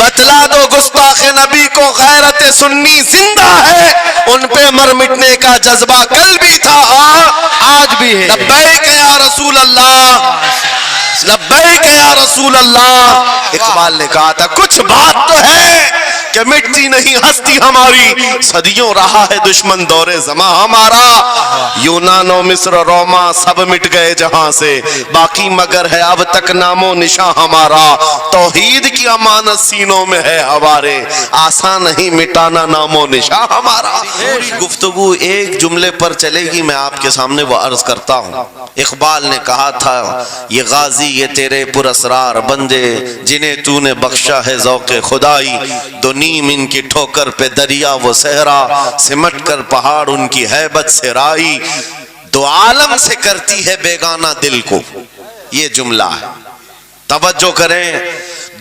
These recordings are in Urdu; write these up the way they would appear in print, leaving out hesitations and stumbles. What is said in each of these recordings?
بتلا دو گستاخ نبی کو غیرت سنی زندہ ہے، ان پہ مر مٹنے کا جذبہ کل بھی تھا آج بھی ہے۔ لبیک یا رسول اللہ، لبیک یا رسول اللہ۔ اقبال نے کہا تھا کچھ بات تو ہے کہ مٹتی نہیں ہستی ہماری، صدیوں رہا ہے دشمن دور زماں ہمارا، یونان و مصر روما سب مٹ گئے جہاں سے، باقی مگر ہے اب تک نام و نشاں ہمارا، توحید کی امانت سینوں میں ہے ہمارے، آسان نہیں مٹانا نام و نشاں ہمارا۔ پوری گفتگو ایک جملے پر چلے گی، میں آپ کے سامنے وہ عرض کرتا ہوں۔ اقبال نے کہا تھا یہ غازی یہ تیرے پر اسرار بندے جنہیں تو نے بخشا ہے ذوق خدائی، دو نیم ان کی ٹھوکر پہ دریا وہ صحرا، سمٹ کر پہاڑ ان کی ہیبت سے رائی، دو عالم سے کرتی ہے بیگانہ دل کو۔ یہ جملہ ہے، توجہ کریں،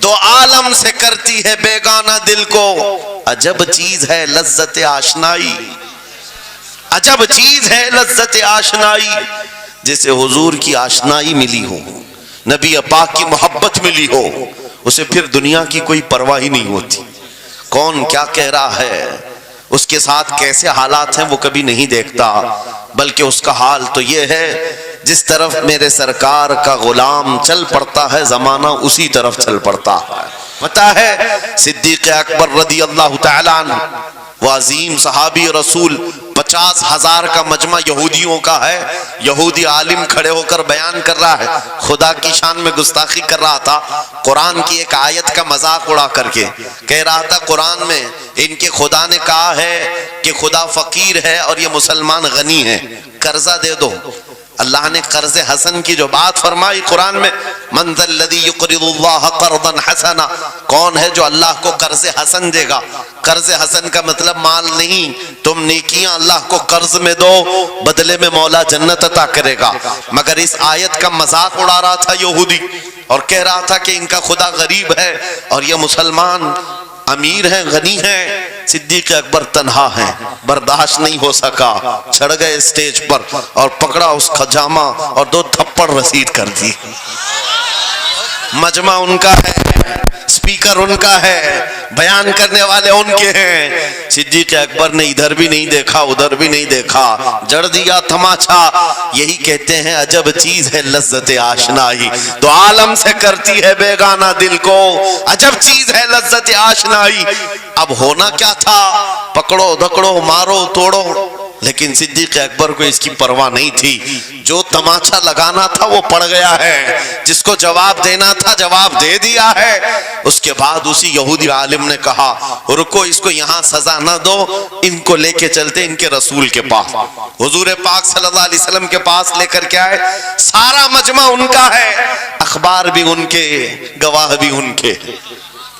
دو عالم سے کرتی ہے بیگانہ دل کو، عجب چیز ہے لذت آشنائی، عجب چیز ہے لذت آشنائی، جسے حضور کی آشنائی ملی ہو، نبی پاک کی محبت ملی ہو، اسے پھر دنیا کی کوئی پرواہ ہی نہیں ہوتی، کون کیا کہہ رہا ہے، اس کے ساتھ کیسے حالات ہیں وہ کبھی نہیں دیکھتا، بلکہ اس کا حال تو یہ ہے جس طرف میرے سرکار کا غلام چل پڑتا ہے زمانہ اسی طرف چل پڑتا ہے۔ پتہ ہے صدیق اکبر رضی اللہ تعالیٰ عنہ وہ عظیم صحابی رسول، 50,000 کا مجمع یہودیوں کا ہے، یہودی عالم کھڑے ہو کر بیان کر رہا ہے، خدا کی شان میں گستاخی کر رہا تھا، قرآن کی ایک آیت کا مذاق اڑا کر کے کہہ رہا تھا قرآن میں ان کے خدا نے کہا ہے کہ خدا فقیر ہے اور یہ مسلمان غنی ہے، قرضہ دے دو۔ اللہ نے قرض حسن کی جو بات فرمائی قرآن میں، من ذا الذی یقرض اللہ قرضا حسنا، کون ہے جو اللہ کو قرض حسن دے گا؟ قرض حسن کا مطلب مال نہیں، تم نیکیاں اللہ کو قرض میں دو، بدلے میں مولا جنت عطا کرے گا۔ مگر اس آیت کا مذاق اڑا رہا تھا یہودی اور کہہ رہا تھا کہ ان کا خدا غریب ہے اور یہ مسلمان امیر ہیں غنی ہیں۔ صدیق اکبر تنہا ہیں، برداشت نہیں ہو سکا، چڑھ گئے اسٹیج پر اور پکڑا اس کا جامہ اور 2 تھپڑ رسید کر دی۔ مجمع ان کا ہے، سپیکر ان کا ہے، بیان کرنے والے ان کے ہیں، صدیق اکبر نے ادھر بھی نہیں دیکھا ادھر بھی نہیں دیکھا، جڑ دیا تماچا۔ یہی کہتے ہیں عجب چیز ہے لذت آشنائی، تو عالم سے کرتی ہے بیگانہ دل کو، عجب چیز ہے لذت آشنائی۔ اب ہونا کیا تھا، پکڑو دکڑو مارو توڑو، لیکن صدیق اکبر کو اس کی پرواہ نہیں تھی، جو تماچا لگانا تھا وہ پڑ گیا ہے، جس کو جواب دینا تھا جواب دے دیا ہے۔ اس کے بعد اسی یہودی عالم نے کہا رکو، اس کو یہاں سزا نہ دو، ان کو لے کے چلتے ان کے رسول کے پاس، حضور پاک صلی اللہ علیہ وسلم کے پاس لے کر کے آئے۔ سارا مجمع ان کا ہے، اخبار بھی ان کے، گواہ بھی ان کے،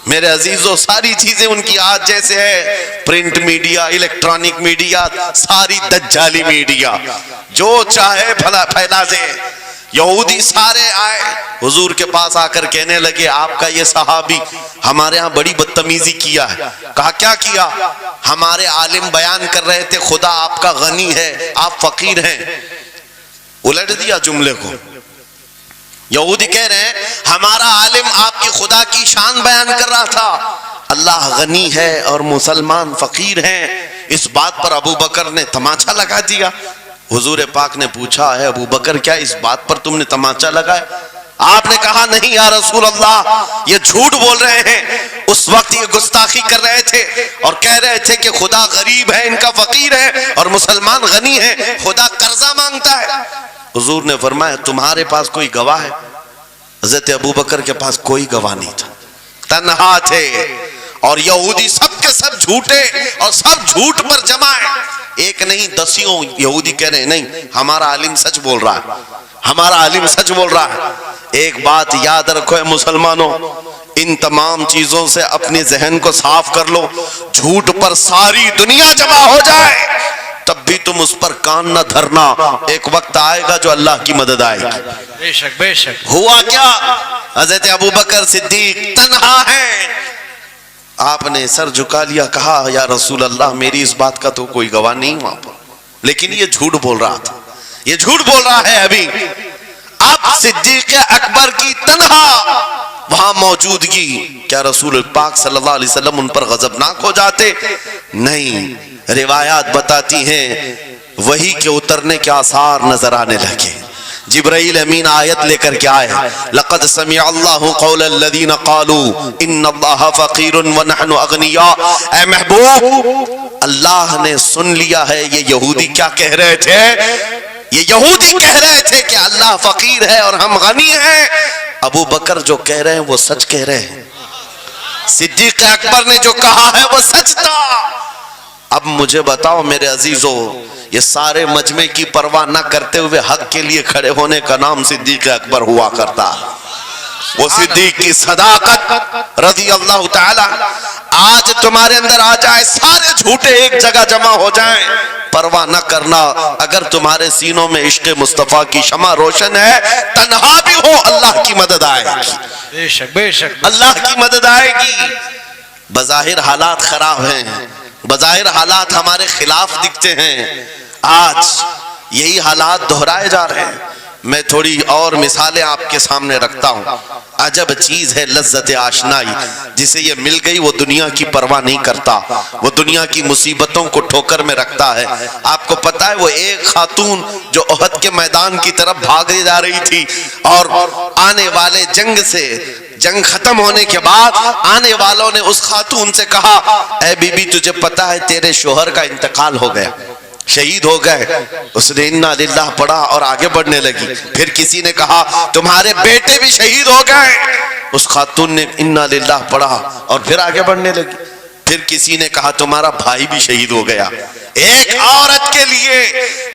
میرے عزیزوں ساری چیزیں ان کی آج جیسے ہے، پرنٹ میڈیا، الیکٹرانک میڈیا، ساری دجالی میڈیا، جو چاہے پھیلا دے۔ یہودی سارے آئے حضور کے پاس آ کر کہنے لگے آپ کا یہ صحابی ہمارے ہاں بڑی بدتمیزی کیا ہے۔ کہا کیا کیا؟ ہمارے عالم بیان کر رہے تھے خدا آپ کا غنی ہے آپ فقیر ہیں، الٹ دیا جملے کو۔ یہودی کہہ رہے ہیں ہمارا عالم آپ کی خدا کی شان بیان کر رہا تھا، اللہ غنی ہے اور مسلمان فقیر ہیں۔ اس بات پر ابو بکر نے تماچا لگا دیا۔ حضور پاک نے پوچھا ہے ابو بکر کیا اس بات پر تم نے تماچا لگایا؟ آپ نے کہا نہیں یا رسول اللہ، یہ جھوٹ بول رہے ہیں، اس وقت یہ گستاخی کر رہے تھے اور کہہ رہے تھے کہ خدا غریب ہے ان کا فقیر ہے اور مسلمان غنی ہے، خدا قرضہ مانگتا ہے۔ حضور نے فرمایا تمہارے پاس کوئی گواہ ہے؟ حضرت ابو بکر کے پاس کوئی گواہ نہیں تھا، تنہا تھے، اور یہودی سب کے سب جھوٹے اور سب جھوٹ پر جمع ہے، ایک نہیں دسیوں یہودی کہہ رہے ہیں نہیں ہمارا عالم سچ بول رہا ہے، ہمارا عالم سچ بول رہا ہے۔ ایک بات یاد رکھو اے مسلمانوں، ان تمام چیزوں سے اپنے ذہن کو صاف کر لو، جھوٹ پر ساری دنیا جمع ہو جائے تب بھی تم اس پر کان نہ دھرنا، ایک وقت آئے گا جو اللہ کی مدد آئے گی۔ بے شک بے شک۔ ہوا کیا؟ حضرت ابوبکر صدیق تنہا ہیں، آپ نے سر جھکا لیا، کہا یا رسول اللہ میری اس بات کا تو کوئی گواہ نہیں وہاں پر، لیکن یہ جھوٹ بول رہا تھا، یہ جھوٹ بول رہا ہے ابھی۔ اب صدیق اکبر کی تنہا وہاں موجودگی، کیا رسول پاک صلی اللہ علیہ وسلم ان پر غضبناک ہو جاتے؟ نہیں، روایات بتاتی ہیں وحی کے اترنے کے آثار نظر آنے لگے. جبرائیل امین آیت لے کر کے آئے، لقد سمع اللہ قول الذین قالوا ان اللہ فقیر ونحن اغنیاء. اے محبوب، اللہ نے سن لیا ہے یہ یہودی کیا کہہ رہے تھے. یہ یہودی کہہ رہے تھے کہ اللہ فقیر ہے اور ہم غنی ہیں. ابو بکر جو کہہ رہے ہیں وہ سچ کہہ رہے ہیں. صدیق اکبر نے جو کہا ہے وہ سچ تھا. اب مجھے بتاؤ میرے عزیزو، یہ سارے مجمع کی پرواہ نہ کرتے ہوئے حق کے لیے کھڑے ہونے کا نام صدیق اکبر ہوا کرتا. وہ صدیق کی صداقت رضی اللہ تعالی آج تمہارے اندر آ جائے، سارے جھوٹے ایک جگہ جمع ہو جائیں، پرواہ نہ کرنا. اگر تمہارے سینوں میں عشق مصطفیٰ کی شمع روشن ہے، تنہا بھی ہو اللہ کی مدد آئے گی. بے شک بے شک اللہ کی مدد آئے گی. بظاہر حالات خراب ہیں، بظاہر حالات ہمارے خلاف دکھتے ہیں. آج یہی حالات دہرائے جا رہے ہیں. میں تھوڑی اور مثالیں آپ کے سامنے رکھتا ہوں. عجب چیز ہے لذت آشنائی. جسے یہ مل گئی وہ دنیا کی پرواہ نہیں کرتا، وہ دنیا کی مصیبتوں کو ٹھوکر میں رکھتا ہے. آپ کو پتا ہے وہ ایک خاتون جو احد کے میدان کی طرف بھاگے جا رہی تھی، اور آنے والے جنگ ختم ہونے کے بعد آنے والوں نے اس خاتون سے کہا، اے بی بی تجھے پتا ہے تیرے شوہر کا انتقال ہو گیا، شہید ہو گئے. اس نے انا للہ پڑھا اور آگے بڑھنے لگی. پھر کسی نے کہا تمہارے بیٹے بھی شہید ہو گئے. اس خاتون نے انا للہ پڑھا اور پھر آگے بڑھنے لگی. پھر کسی نے کہا تمہارا بھائی بھی شہید ہو گیا. ایک عورت کے لیے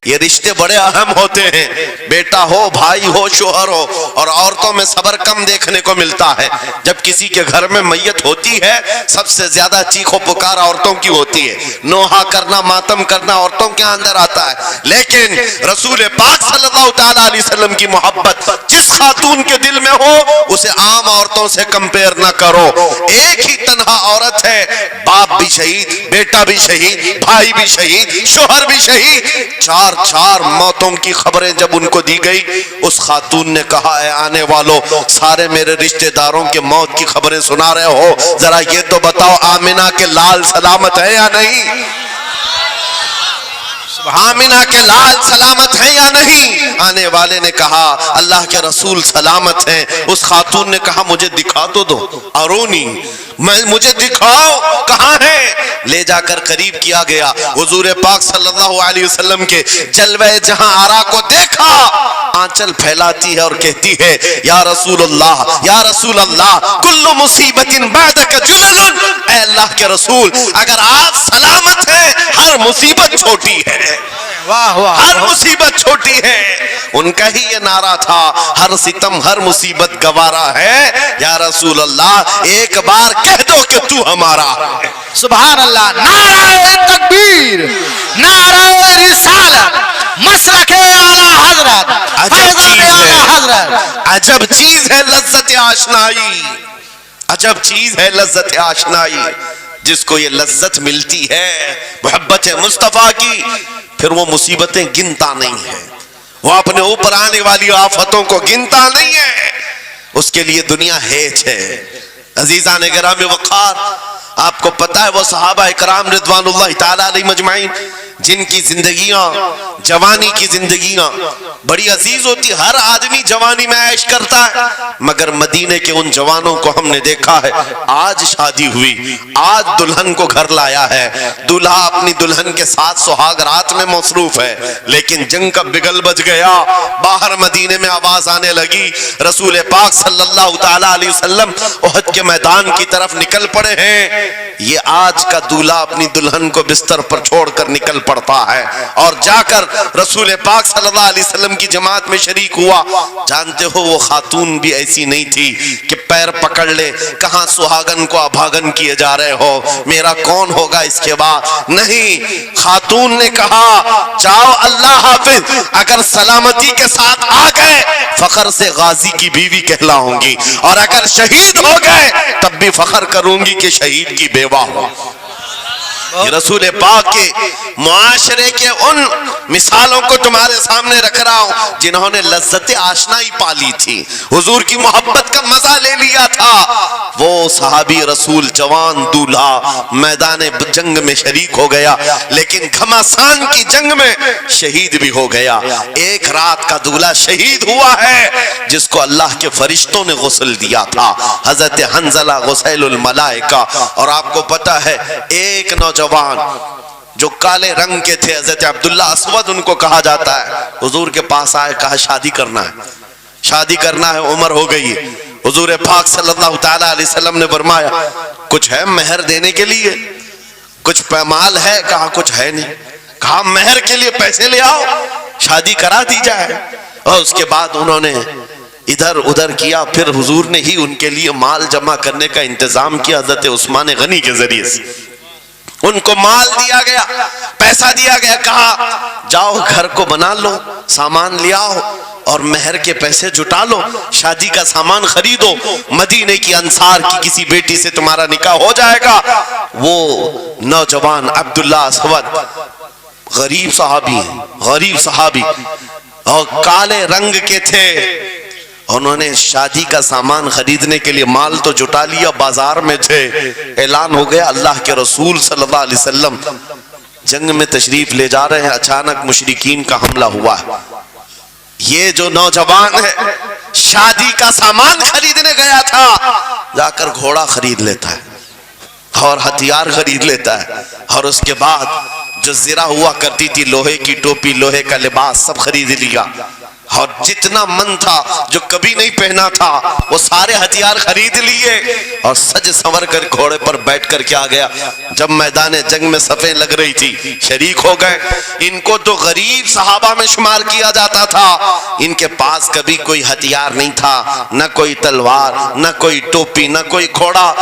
یہ رشتے بڑے اہم ہوتے ہیں، بیٹا ہو، بھائی ہو، شوہر ہو. اور عورتوں میں صبر کم دیکھنے کو ملتا ہے. جب کسی کے گھر میں میت ہوتی ہے سب سے زیادہ چیخ و پکار عورتوں کی ہوتی ہے. نوحہ کرنا، ماتم کرنا عورتوں کے اندر آتا ہے. لیکن رسول پاک صلی اللہ تعالی علیہ وسلم کی محبت جس خاتون کے دل میں ہو اسے عام عورتوں سے کمپیر نہ کرو. ایک ہی تنہا عورت ہے، باپ بھی شہید، بیٹا بھی شہید، بھائی بھی شہید، شوہر بھی شہید. چار موتوں کی خبریں جب ان کو دی گئی، اس خاتون نے کہا اے آنے والوں، سارے میرے رشتہ داروں کے موت کی خبریں سنا رہے ہو، ذرا یہ تو بتاؤ آمنہ کے لال سلامت ہے یا نہیں؟ آمنہ کے لال سلامت ہیں یا نہیں؟ آنے والے نے کہا اللہ کے رسول سلامت ہیں. اس خاتون نے کہا مجھے دکھا تو دو، ارونی، مجھے دکھاؤ کہاں ہے. لے جا کر قریب کیا گیا. حضور پاک صلی اللہ علیہ وسلم کے جلوہ جہاں آرا کو دیکھا، آنچل پھیلاتی ہے اور کہتی ہے یا رسول اللہ، یا رسول اللہ، کل مصیبت بعدک جلل. اے اللہ کے رسول، اگر آپ سلامت ہیں ہر مصیبت چھوٹی ہے، ہر مصیبت چھوٹی ہے. ان کا ہی یہ نعرہ تھا، ہر ستم ہر مصیبت گوارا ہے. یا رسول اللہ ایک بار کہہ دو کہ تو ہمارا. سبحان اللہ. نعرہ تکبیر، نعرہ رسالت، مسلک اعلی حضرت، عجب چیز ہے لذت آشنائی. عجب چیز ہے لذت آشنائی. جس کو یہ لذت ملتی ہے محبت مصطفیٰ کی، پھر وہ مصیبتیں گنتا نہیں ہے، وہ اپنے اوپر آنے والی آفتوں کو گنتا نہیں ہے. اس کے لیے دنیا ہیچ ہے. عزیزان گرامی وقار، آپ کو پتا ہے وہ صحابہ اکرام رضوان اللہ تعالی علیہ مجمعین جن کی زندگیاں، جوانی کی زندگیاں بڑی عزیز ہوتی. ہر آدمی جوانی میں عیش کرتا ہے، مگر مدینے کے ان جوانوں کو ہم نے دیکھا ہے آج شادی ہوئی، آج دلہن کو گھر لایا ہے، دلہا اپنی دلہن کے ساتھ سہاگ رات میں مصروف ہے. لیکن جنگ کا بگل بج گیا، باہر مدینے میں آواز آنے لگی رسول پاک صلی اللہ تعالی علیہ وسلم احد کے میدان کی طرف نکل پڑے ہیں. یہ آج کا دولہا اپنی دلہن کو بستر پر چھوڑ کر نکل پڑتا ہے اور جا کر رسول پاک صلی اللہ علیہ وسلم کی جماعت میں شریک ہوا. جانتے ہو وہ خاتون بھی ایسی نہیں تھی کہ پیر پکڑ لے، کہاں سہاگن کو ابھاگن کیے جا رہے ہو، میرا کون ہوگا اس کے بعد. نہیں، خاتون نے کہا جاؤ اللہ حافظ، اگر سلامتی کے ساتھ آ گئے فخر سے غازی کی بیوی کہلاؤں گی، اور اگر شہید ہو گئے تب بھی فخر کروں گی کہ شہید کی بیوہ ہو. یہ رسول پاک کے معاشرے کے ان مثالوں کو تمہارے سامنے رکھ رہا ہوں جنہوں نے لذت آشنائی پالی تھی، حضور کی محبت کا مزہ لے لیا تھا۔ وہ صحابی رسول جوان دولہا میدان جنگ میں شریک ہو گیا، لیکن گھمسان کی جنگ میں شہید بھی ہو گیا۔ ایک رات کا دولہا شہید ہوا ہے جس کو اللہ کے فرشتوں نے غسل دیا تھا، حضرت حنظلہ غسیل الملائکہ۔ اور آپ کو پتا ہے ایک نوجوان جو کالے رنگ کے تھے، حضرت عبداللہ اسود ان کو کہا جاتا ہے، حضور کے پاس آئے، کہا شادی کرنا ہے، شادی کرنا ہے، عمر ہو گئی ہے۔ حضور پاک صلی اللہ تعالیٰ علیہ وسلم نے فرمایا کچھ ہے مہر دینے کے لیے، کچھ پیمال ہے؟ کہا کچھ ہے نہیں۔ کہا مہر کے لیے پیسے لے آؤ، شادی کرا دی جائے۔ اور اس کے بعد انہوں نے ادھر ادھر کیا، پھر حضور نے ہی ان کے لیے مال جمع کرنے کا انتظام کیا حضرت عثمان غنی کے ذریعے سے۔ ان کو مال دیا گیا، پیسہ دیا گیا، کہا جاؤ گھر کو بنا لو، سامان لے آؤ اور مہر کے پیسے جٹا لو، شادی کا سامان خریدو، مدینے کی انصار کی کسی بیٹی سے تمہارا نکاح ہو جائے گا۔ وہ نوجوان عبداللہ اسود غریب صحابی ہیں، غریب صحابی اور کالے رنگ کے تھے، انہوں نے شادی کا سامان خریدنے کے لیے مال تو جٹا لیا، بازار میں تھے، اعلان ہو گیا اللہ کے رسول صلی اللہ علیہ وسلم جنگ میں تشریف لے جا رہے ہیں، اچانک مشرکین کا حملہ ہوا ہے۔ یہ جو نوجوان ہے شادی کا سامان خریدنے گیا تھا، جا کر گھوڑا خرید لیتا ہے اور ہتھیار خرید لیتا ہے، اور اس کے بعد جو زرہ ہوا کرتی تھی، لوہے کی ٹوپی، لوہے کا لباس سب خرید لیا، اور جتنا من تھا جو کبھی نہیں پہنا تھا وہ سارے ہتھیار خرید لیے، اور سج سنور کر گھوڑے پر بیٹھ کر کیا گیا، جب میدان جنگ میں صفیں لگ رہی تھی شریک ہو گئے۔ ان کو تو غریب صحابہ میں شمار کیا جاتا تھا، ان کے پاس کبھی کوئی ہتھیار نہیں تھا، نہ کوئی تلوار، نہ کوئی ٹوپی، نہ کوئی گھوڑا۔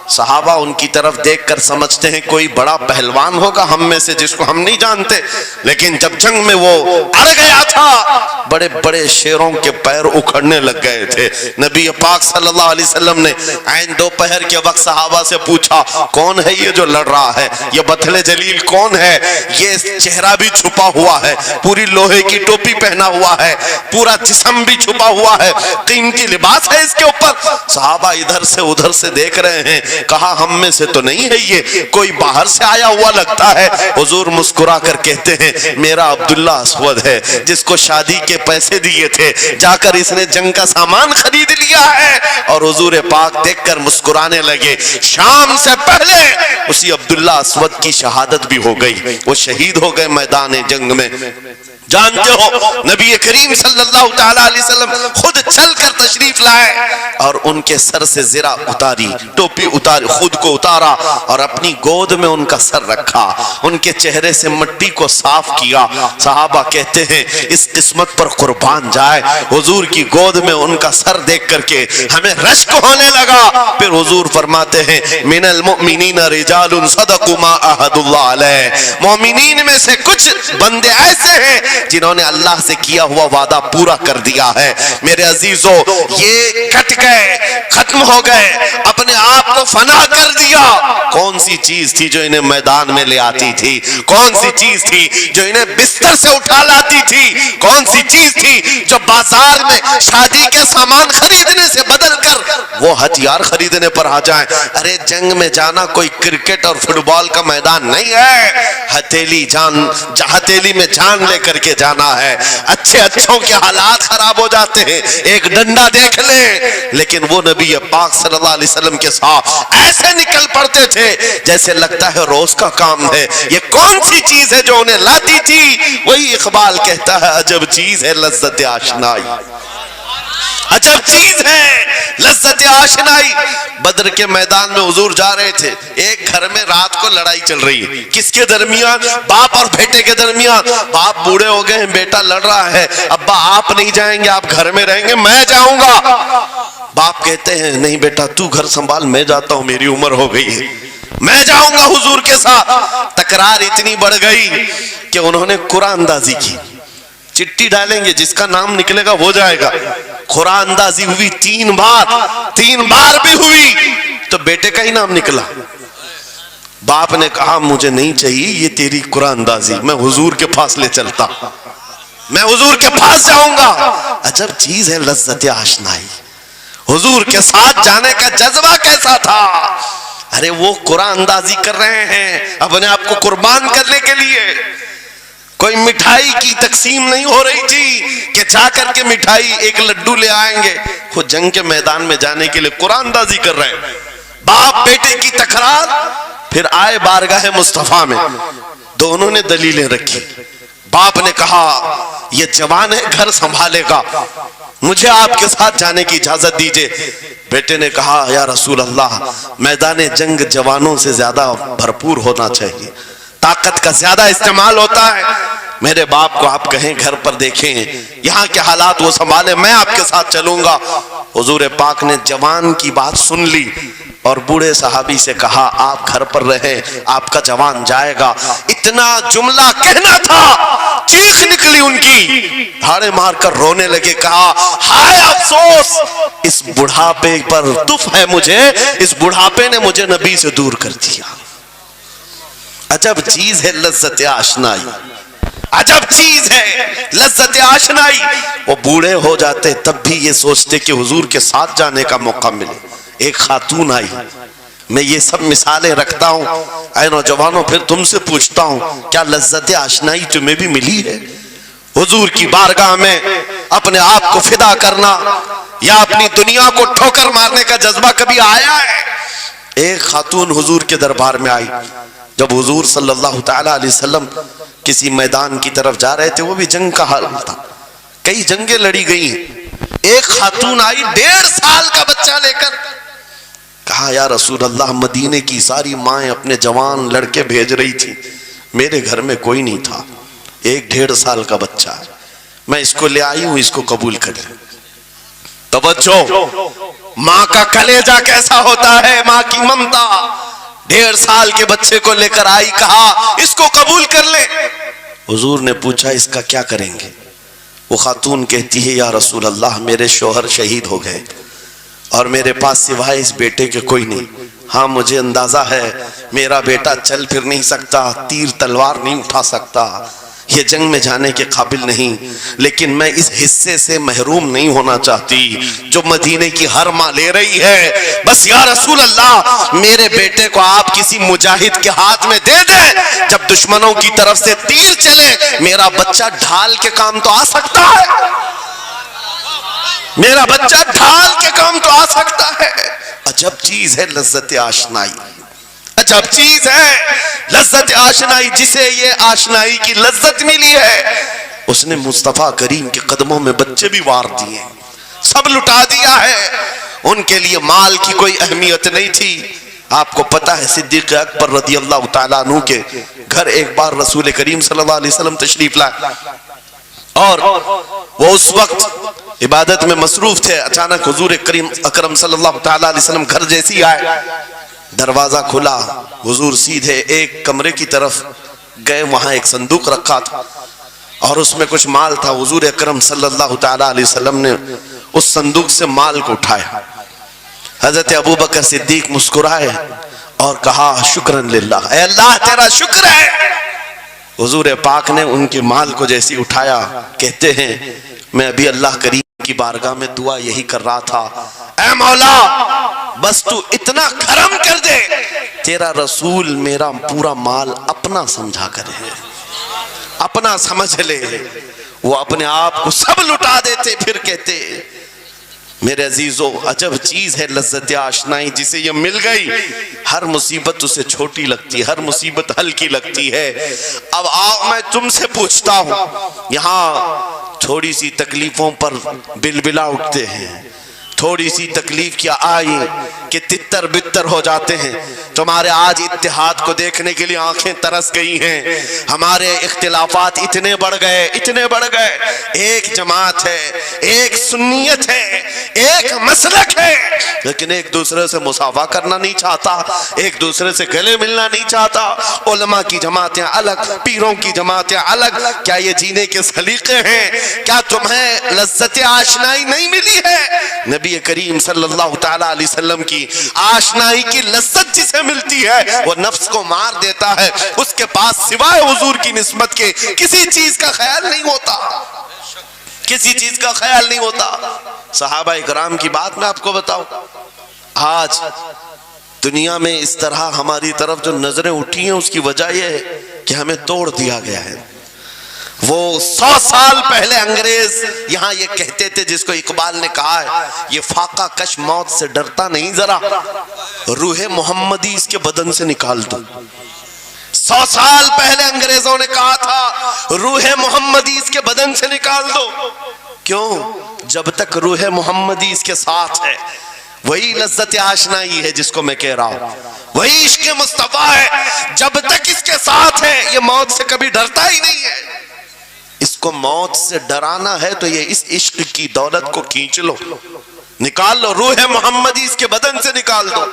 صحابہ ان کی طرف دیکھ کر سمجھتے ہیں کوئی بڑا پہلوان ہوگا ہم میں سے جس کو ہم نہیں جانتے، لیکن جب جنگ میں وہ اڑ گیا تھا بڑے بڑے شیروں کے پیر اکھڑنے لگ گئے تھے۔ نبی پاک صلی اللہ علیہ وسلم نے عین دوپہر کے وقت صحابہ سے پوچھا کون ہے یہ جو لڑ رہا ہے، یہ بطل جلیل کون ہے؟ یہ چہرہ بھی چھپا ہوا ہے، پوری لوہے کی ٹوپی پہنا ہوا ہے، پورا جسم بھی چھپا ہوا ہے، قیمتی لباس ہے اس کے اوپر۔ صحابہ ادھر سے ادھر سے دیکھ رہے ہیں، کہا ہم میں سے تو نہیں ہے، یہ کوئی باہر سے آیا ہوا لگتا ہے۔ حضور مسکرا کر کہتے ہیں میرا عبداللہ اسود ہے جس کو شادی کے پیسے دیے تھے، جا کر اس نے جنگ کا سامان خرید لیا ہے۔ اور حضور پاک دیکھ کر مسکرانے لگے۔ شام سے پہلے اسی عبداللہ اسود کی شہادت بھی ہو گئی، وہ شہید ہو گئے میدان جنگ میں۔ جانتے ہو نبی کریم صلی اللہ تعالیٰ علیہ وسلم خود چل کر تشریف لائے اور ان کے سر سے زرہ اتاری، ٹوپی اتاری، خود کو اتارا اور اپنی گود میں ان کا سر رکھا، ان کے چہرے سے مٹی کو صاف کیا۔ صحابہ کہتے ہیں اس قسمت پر قربان جائے، حضور کی گود میں ان کا سر دیکھ کر کے ہمیں رشک ہونے لگا۔ پھر حضور فرماتے ہیں من المؤمنین رجال صدقوا ما عاهدوا اللہ علیہ، مومنین میں سے کچھ بندے ایسے ہیں جنہوں نے اللہ سے کیا ہوا وعدہ پورا کر دیا ہے۔ میرے عزیزو یہ کٹ گئے، ختم ہو گئے، اپنے آپ کو فنا کر دیا۔ کون سی چیز تھی جو انہیں میدان میں لے آتی تھی؟ کون سی چیز تھی جو انہیں بستر سے اٹھا لاتی تھی؟ کون سی چیز تھی جو بازار میں شادی کے سامان خریدنے سے بدل کر وہ ہتھیار خریدنے پر آ جائیں؟ ارے جنگ میں جانا کوئی کرکٹ اور فٹ بال کا میدان نہیں ہے، ہتھیلی میں جان لے کر کے جانا ہے۔ اچھے اچھوں کے حالات خراب ہو جاتے ہیں، ایک ڈنڈا دیکھ لیں، لیکن وہ نبی پاک صلی اللہ علیہ وسلم کے ساتھ ایسے نکل پڑتے تھے جیسے لگتا ہے روز کا کام ہے۔ یہ کون سی چیز ہے جو انہیں لاتی تھی؟ وہی اقبال کہتا ہے عجب چیز ہے لذت آشنائی، عجب چیز ہے لذت آشنائی۔ بدر کے میدان میں حضور جا رہے تھے، ایک گھر میں رات کو لڑائی چل رہی ہے، کس کے درمیان؟ باپ اور بیٹے کے درمیان۔ باپ بوڑھے ہو گئے ہیں، بیٹا لڑ رہا ہے، ابا آپ نہیں جائیں گے، آپ گھر میں رہیں گے، میں جاؤں گا۔ باپ کہتے ہیں نہیں بیٹا تو گھر سنبھال، میں جاتا ہوں، میری عمر ہو گئی ہے، میں جاؤں گا حضور کے ساتھ۔ تکرار اتنی بڑھ گئی کہ انہوں نے قرآن اندازی کی، چٹی ڈالیں گے جس کا نام نکلے گا وہ جائے گا۔ قرآن اندازی ہوئی 3 بار بھی ہوئی تو بیٹے کا ہی نام نکلا، باپ نے کہا مجھے نہیں چاہیے یہ تیری قرآن اندازی، میں حضور کے پاس لے چلتا، میں حضور کے پاس جاؤں گا۔ عجب چیز ہے لذت آشنائی، حضور کے ساتھ جانے کا جذبہ کیسا تھا۔ ارے وہ قرآن اندازی کر رہے ہیں اپنے آپ کو قربان کرنے کے لیے، کوئی مٹھائی کی تقسیم نہیں ہو رہی تھی کہ جا کر کے مٹھائی ایک لڈو لے آئیں گے، خود جنگ کے میدان میں جانے کے لیے قرآن اندازی کر رہے ہیں۔ باپ بیٹے کی تکرار، پھر آئے بارگاہ مصطفیٰ میں، دونوں نے دلیلیں رکھی۔ باپ نے کہا یہ جوان ہے گھر سنبھالے گا، مجھے آپ کے ساتھ جانے کی اجازت دیجئے۔ بیٹے نے کہا یا رسول اللہ میدان جنگ جوانوں سے زیادہ بھرپور ہونا چاہیے، طاقت کا زیادہ استعمال ہوتا ہے، میرے باپ کو آپ کہیں گھر پر دیکھیں، یہاں کے حالات وہ سنبھالے، میں آپ کے ساتھ چلوں گا۔ حضور پاک نے جوان کی بات سن لی اور بوڑھے صحابی سے کہا آپ گھر پر رہیں، آپ کا جوان جائے گا۔ اتنا جملہ کہنا تھا، چیخ نکلی ان کی، دھاڑے مار کر رونے لگے، کہا ہائے افسوس، اس بڑھاپے پر تف ہے مجھے، اس بڑھاپے نے مجھے نبی سے دور کر دیا۔ عجب چیز ہے لذت آشنائی، عجب چیز ہے لذت آشنائی۔ وہ بوڑھے ہو جاتے تب بھی یہ سوچتے کہ حضور کے ساتھ جانے کا موقع ملے۔ ایک خاتون آئی، میں یہ سب مثالیں رکھتا ہوں، اے نوجوانوں پھر تم سے پوچھتا ہوں کیا لذت آشنائی تمہیں بھی ملی ہے؟ حضور کی بارگاہ میں اپنے آپ کو فدا کرنا یا اپنی دنیا کو ٹھوکر مارنے کا جذبہ کبھی آیا ہے؟ ایک خاتون حضور کے دربار میں آئی، جب حضور صلی اللہ تعالی علیہ وسلم کسی میدان کی طرف جا رہے تھے، وہ بھی جنگ کا حال تھا، کئی جنگیں لڑی گئی، ایک خاتون آئی 1.5 سال کا بچہ لے کر، کہا یا رسول اللہ مدینے کی ساری مائیں اپنے جوان لڑکے بھیج رہی تھی، میرے گھر میں کوئی نہیں تھا، ایک 1.5 سال کا بچہ ہے، میں اس کو لے آئی ہوں، اس کو قبول کر لیں۔ توجہ، ماں کا کلیجہ کیسا ہوتا ہے، ماں کی ممتا، 1.5 سال کے بچے کو لے کر آئی، کہا اس کو قبول کر لیں۔ حضور نے پوچھا اس کا کیا کریں گے؟ وہ خاتون کہتی ہے یا رسول اللہ میرے شوہر شہید ہو گئے اور میرے پاس سوائے اس بیٹے کے کوئی نہیں، ہاں مجھے اندازہ ہے میرا بیٹا چل پھر نہیں سکتا، تیر تلوار نہیں اٹھا سکتا، یہ جنگ میں جانے کے قابل نہیں، لیکن میں اس حصے سے محروم نہیں ہونا چاہتی جو مدینے کی ہر ماں لے رہی ہے، بس یا رسول اللہ میرے بیٹے کو آپ کسی مجاہد کے ہاتھ میں دے دیں، جب دشمنوں کی طرف سے تیر چلے میرا بچہ ڈھال کے کام تو آ سکتا ہے، میرا بچہ ڈھال کے کام تو آ سکتا ہے۔ عجب چیز ہے لذت آشنائی، عجب چیز ہے لذت آشنائی، جسے یہ آشنائی کی لذت ملی ہے اس نے مصطفیٰ کریم کے قدموں میں بچے بھی وار دیے، سب لٹا دیا ہے، ان کے لیے مال کی کوئی اہمیت نہیں تھی۔ آپ کو پتا ہے صدیق اکبر رضی اللہ تعالیٰ عنہ کے گھر ایک بار رسول کریم صلی اللہ علیہ وسلم تشریف لائے اور وہ اس وقت عبادت میں مصروف تھے، اچانک حضور کریم اکرم صلی اللہ تعالیٰ علیہ وسلم گھر جیسی آئے، دروازہ کھلا، حضور سیدھے ایک کمرے کی طرف گئے، وہاں ایک صندوق رکھا تھا اور اس میں کچھ مال تھا، حضور اکرم صلی اللہ تعالیٰ علیہ وسلم نے اس صندوق سے مال کو اٹھایا، حضرت ابوبکر صدیق مسکرائے اور کہا شکرن للہ، اے اللہ تیرا شکر ہے۔ حضور پاک نے ان کے مال کو جیسی اٹھایا، کہتے ہیں میں ابھی اللہ کریم کی بارگاہ میں دعا یہی کر رہا تھا، اے مولا بس تو اتنا کرم کر دے تیرا رسول میرا پورا مال اپنا سمجھا کرے، اپنا سمجھ لے۔ وہ اپنے آپ کو سب لٹا دیتے، پھر کہتے میرے عزیزو عجب چیز ہے لذت آشنائی، جسے یہ مل گئی ہر مصیبت اسے چھوٹی لگتی، ہر مصیبت ہلکی لگتی ہے۔ اب آؤ میں تم سے پوچھتا ہوں، یہاں تھوڑی سی تکلیفوں پر بلبلا اٹھتے ہیں، تھوڑی سی تکلیف کیا آئی کہ تتر بتر ہو جاتے ہیں، تمہارے آج اتحاد کو دیکھنے کے لیے آنکھیں ترس گئی ہیں، ہمارے اختلافات اتنے بڑھ گئے، اتنے بڑھ گئے، ایک جماعت ہے، ایک سنیت ہے، ایک مسلک ہے، لیکن ایک دوسرے سے مصافحہ کرنا نہیں چاہتا، ایک دوسرے سے گلے ملنا نہیں چاہتا، علماء کی جماعتیں الگ، پیروں کی جماعتیں الگ، کیا یہ جینے کے سلیقے ہیں؟ کیا تمہیں لذت آشنائی نہیں ملی ہے؟ نبی کریم صلی اللہ تعالیٰ علیہ وسلم کی آشنائی کی لذت جسے ملتی ہے وہ نفس کو مار دیتا ہے، اس کے پاس سوائے حضور کی نسبت کے کسی چیز کا خیال نہیں ہوتا، کسی چیز کا خیال نہیں ہوتا۔ صحابہ اکرام کی بات میں آپ کو بتاؤں، آج دنیا میں اس طرح ہماری طرف جو نظریں اٹھی ہیں اس کی وجہ یہ ہے کہ ہمیں توڑ دیا گیا ہے۔ وہ 100 سال پہلے انگریز یہاں یہ کہتے تھے، جس کو اقبال نے کہا ہے یہ فاقہ کش موت سے ڈرتا نہیں، ذرا روح محمدی اس کے بدن سے نکال دو۔ 100 سال پہلے انگریزوں نے کہا تھا روح محمدی اس کے بدن سے نکال دو۔ کیوں؟ جب تک روح محمدی اس کے ساتھ ہے وہی لذت آشنائی ہے جس کو میں کہہ رہا ہوں، وہی عشق مصطفیٰ ہے، جب تک اس کے ساتھ ہے یہ موت سے کبھی ڈرتا ہی نہیں ہے۔ اس کو موت سے ڈرانا ہے تو یہ اس عشق کی دولت کو کھینچ لو، نکال لو، روح محمدی اس کے بدن سے نکال دو۔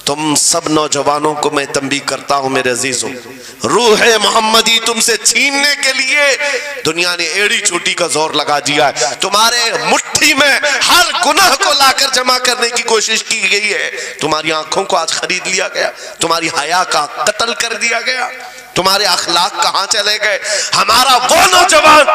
تم سب نوجوانوں کو میں تنبیہ کرتا ہوں میرے عزیزوں، روح محمدی تم سے چھیننے کے لیے دنیا نے ایڑی چوٹی کا زور لگا دیا ہے، تمہارے مٹھی میں ہر گناہ کو لا کر جمع کرنے کی کوشش کی گئی ہے، تمہاری آنکھوں کو آج خرید لیا گیا، تمہاری حیا کا قتل کر دیا گیا، تمہارے اخلاق کہاں چلے گئے؟ ہمارا وہ نوجوان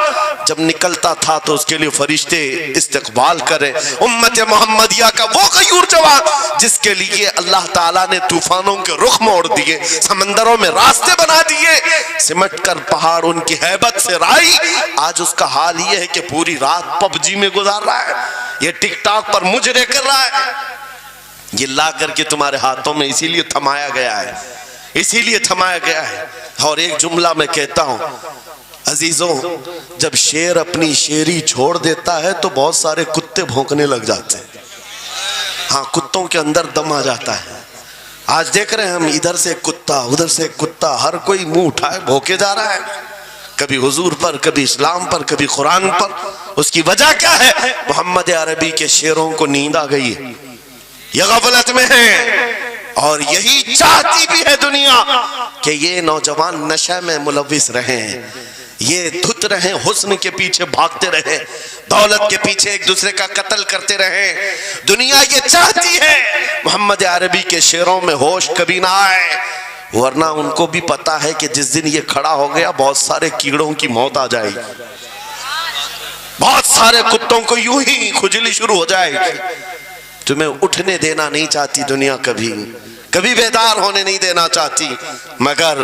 جب نکلتا تھا تو اس کے لیے فرشتے استقبال کریں، امت محمدیہ کا وہ غیور جوان جس کے لیے اللہ تعالیٰ نے طوفانوں کے رخ موڑ دیے، سمندروں میں راستے بنا دیے، سمٹ کر پہاڑ ان کی ہیبت سے رائی، آج اس کا حال یہ ہے کہ پوری رات پب جی میں گزار رہا ہے، یہ ٹک ٹاک پر مجرے کر رہا ہے۔ یہ لا کر کے تمہارے ہاتھوں میں اسی لیے تھمایا گیا ہے، اسی لیے تھمایا گیا ہے۔ اور ایک جملہ میں کہتا ہوں عزیزوں، جب شیر اپنی شیری چھوڑ دیتا ہے تو بہت سارے کتے بھونکنے لگ جاتے ہیں، ہاں کتوں کے اندر دم آ جاتا ہے۔ آج دیکھ رہے ہیں ہم، ادھر سے کتا ادھر سے کتا، ہر کوئی منہ اٹھائے بھوکے جا رہا ہے، کبھی حضور پر، کبھی اسلام پر، کبھی قرآن پر۔ اس کی وجہ کیا ہے؟ محمد عربی کے شیروں کو نیند آ گئی ہے، یہ غفلت میں ہے، اور یہی چاہتی بھی ہے دنیا کہ یہ نوجوان نشے میں ملوث رہیں، یہ دھت رہیں، حسن کے پیچھے بھاگتے رہیں، دولت کے پیچھے ایک دوسرے کا قتل کرتے رہیں۔ دنیا یہ چاہتی ہے محمد عربی کے شعروں میں ہوش کبھی نہ آئے، ورنہ ان کو بھی پتا ہے کہ جس دن یہ کھڑا ہو گیا بہت سارے کیڑوں کی موت آ جائے گی، بہت سارے کتوں کو یوں ہی کھجلی شروع ہو جائے گی۔ تمہیں اٹھنے دینا نہیں چاہتی دنیا، کبھی بیدار ہونے نہیں دینا چاہتی، مگر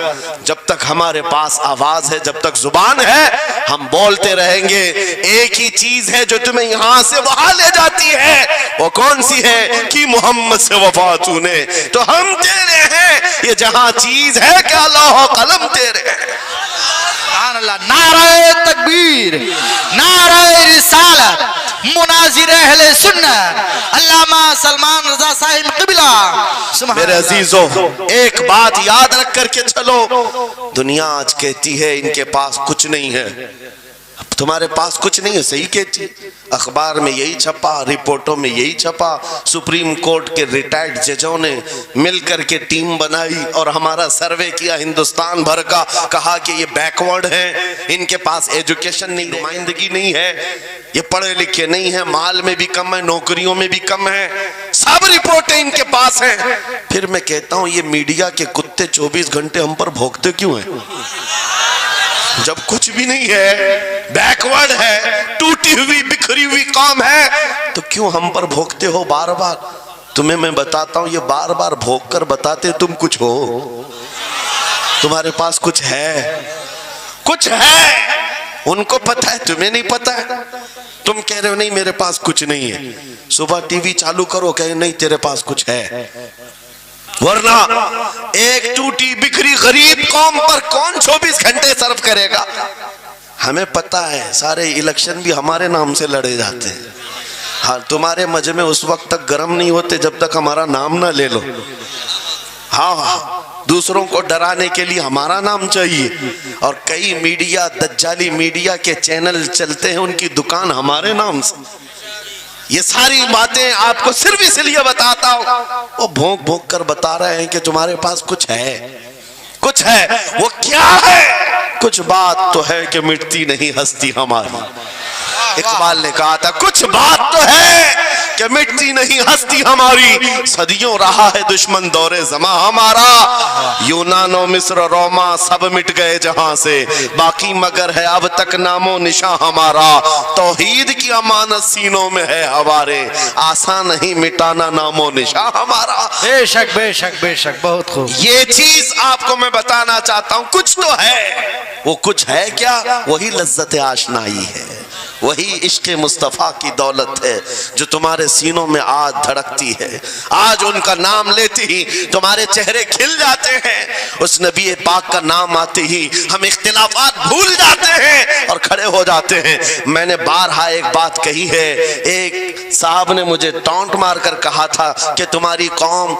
جب تک ہمارے پاس آواز ہے، جب تک زبان ہے، ہم بولتے رہیں گے۔ ایک ہی چیز ہے جو تمہیں یہاں سے وہاں لے جاتی ہے، وہ کون سی ہے؟ کہ محمد سے وفا تو نے، تو ہم تیرے ہیں، یہ جہاں چیز ہے کہ اللہ و قلم تیرے ہیں۔ سبحان اللہ، نعرہ تکبیر، نعرہ رسالت، مناظر اہل سنت، علامہ سلمان رضا صاحب قبلہ۔ میرے عزیزوں، ایک بات یاد رکھ کر کے چلو، دنیا آج کہتی ہے ان کے پاس کچھ نہیں ہے، تمہارے پاس کچھ نہیں ہے، صحیح کہتی، اخبار میں یہی چھپا، رپورٹوں میں یہی چھپا، سپریم کورٹ کے ریٹائرڈ ججوں نے مل کر کے ٹیم بنائی اور ہمارا سروے کیا ہندوستان بھر کا، کہا کہ یہ بیکورڈ ہیں، ان کے پاس ایجوکیشن نہیں، نمائندگی نہیں ہے، یہ پڑھے لکھے نہیں ہیں، مال میں بھی کم ہے، نوکریوں میں بھی کم ہے، سب رپورٹیں ان کے پاس ہیں۔ پھر میں کہتا ہوں یہ میڈیا کے کتے 24 گھنٹے ہم پر بھونکتے کیوں ہیں؟ جب کچھ بھی نہیں ہے، بیکورڈ ہے، ٹوٹی ہوئی بکھری ہوئی قوم ہے، تو کیوں ہم پر بھونکتے ہو بار بار؟ تمہیں میں بتاتا ہوں، یہ بار بار بھونک کر بتاتے تم کچھ ہو، تمہارے پاس کچھ ہے، کچھ ہے، ان کو پتہ ہے، تمہیں نہیں پتہ ہے۔ تم کہہ رہے ہو نہیں میرے پاس کچھ نہیں ہے، صبح ٹی وی چالو کرو کہے نہیں تیرے پاس کچھ ہے، ورنہ ایک ٹوٹی بکھری غریب قوم پر کون 24 گھنٹے صرف کرے گا؟ ہمیں پتہ ہے سارے الیکشن بھی ہمارے نام سے لڑے جاتے ہیں، ہاں تمہارے مجمع اس وقت تک گرم نہیں ہوتے جب تک ہمارا نام نہ لے لو، ہاں دوسروں کو ڈرانے کے لیے ہمارا نام چاہیے، اور کئی میڈیا، دجالی میڈیا کے چینل چلتے ہیں، ان کی دکان ہمارے نام سے۔ یہ ساری باتیں آپ کو صرف اس لیے بتاتا ہوں، وہ بھونک بھونک کر بتا رہے ہیں کہ تمہارے پاس کچھ ہے، کچھ ہے، وہ کیا ہے؟ کچھ بات تو ہے کہ مٹتی نہیں ہستی ہماری، اقبال نے کہا تھا کچھ بات تو ہے کہ مٹتی نہیں ہستی ہماری، صدیوں رہا ہے دشمن دور زماں ہمارا، یونان و مصر روما سب مٹ گئے جہاں سے، باقی مگر ہے اب تک نام و نشاں ہمارا، توحید کی امانت سینوں میں ہے ہمارے، آسان نہیں مٹانا نام و نشاں ہمارا۔ بے شک بے شک بے شک، بہت خوب۔ یہ چیز آپ کو میں بتانا چاہتا ہوں، کچھ تو ہے، وہ کچھ ہے کیا؟ وہی لذت آشنائی ہے، وہی عشق مصطفیٰ کی دولت ہے جو تمہارے سینوں میں آج دھڑکتی ہے، آج ان کا نام لیتے ہی تمہارے چہرے کھل جاتے ہیں، اس نبی پاک کا نام آتے ہی ہم اختلافات بھول جاتے ہیں اور کھڑے ہو جاتے ہیں۔ میں نے بارہا ایک بات کہی ہے، ایک صاحب نے مجھے ٹونٹ مار کر کہا تھا کہ تمہاری قوم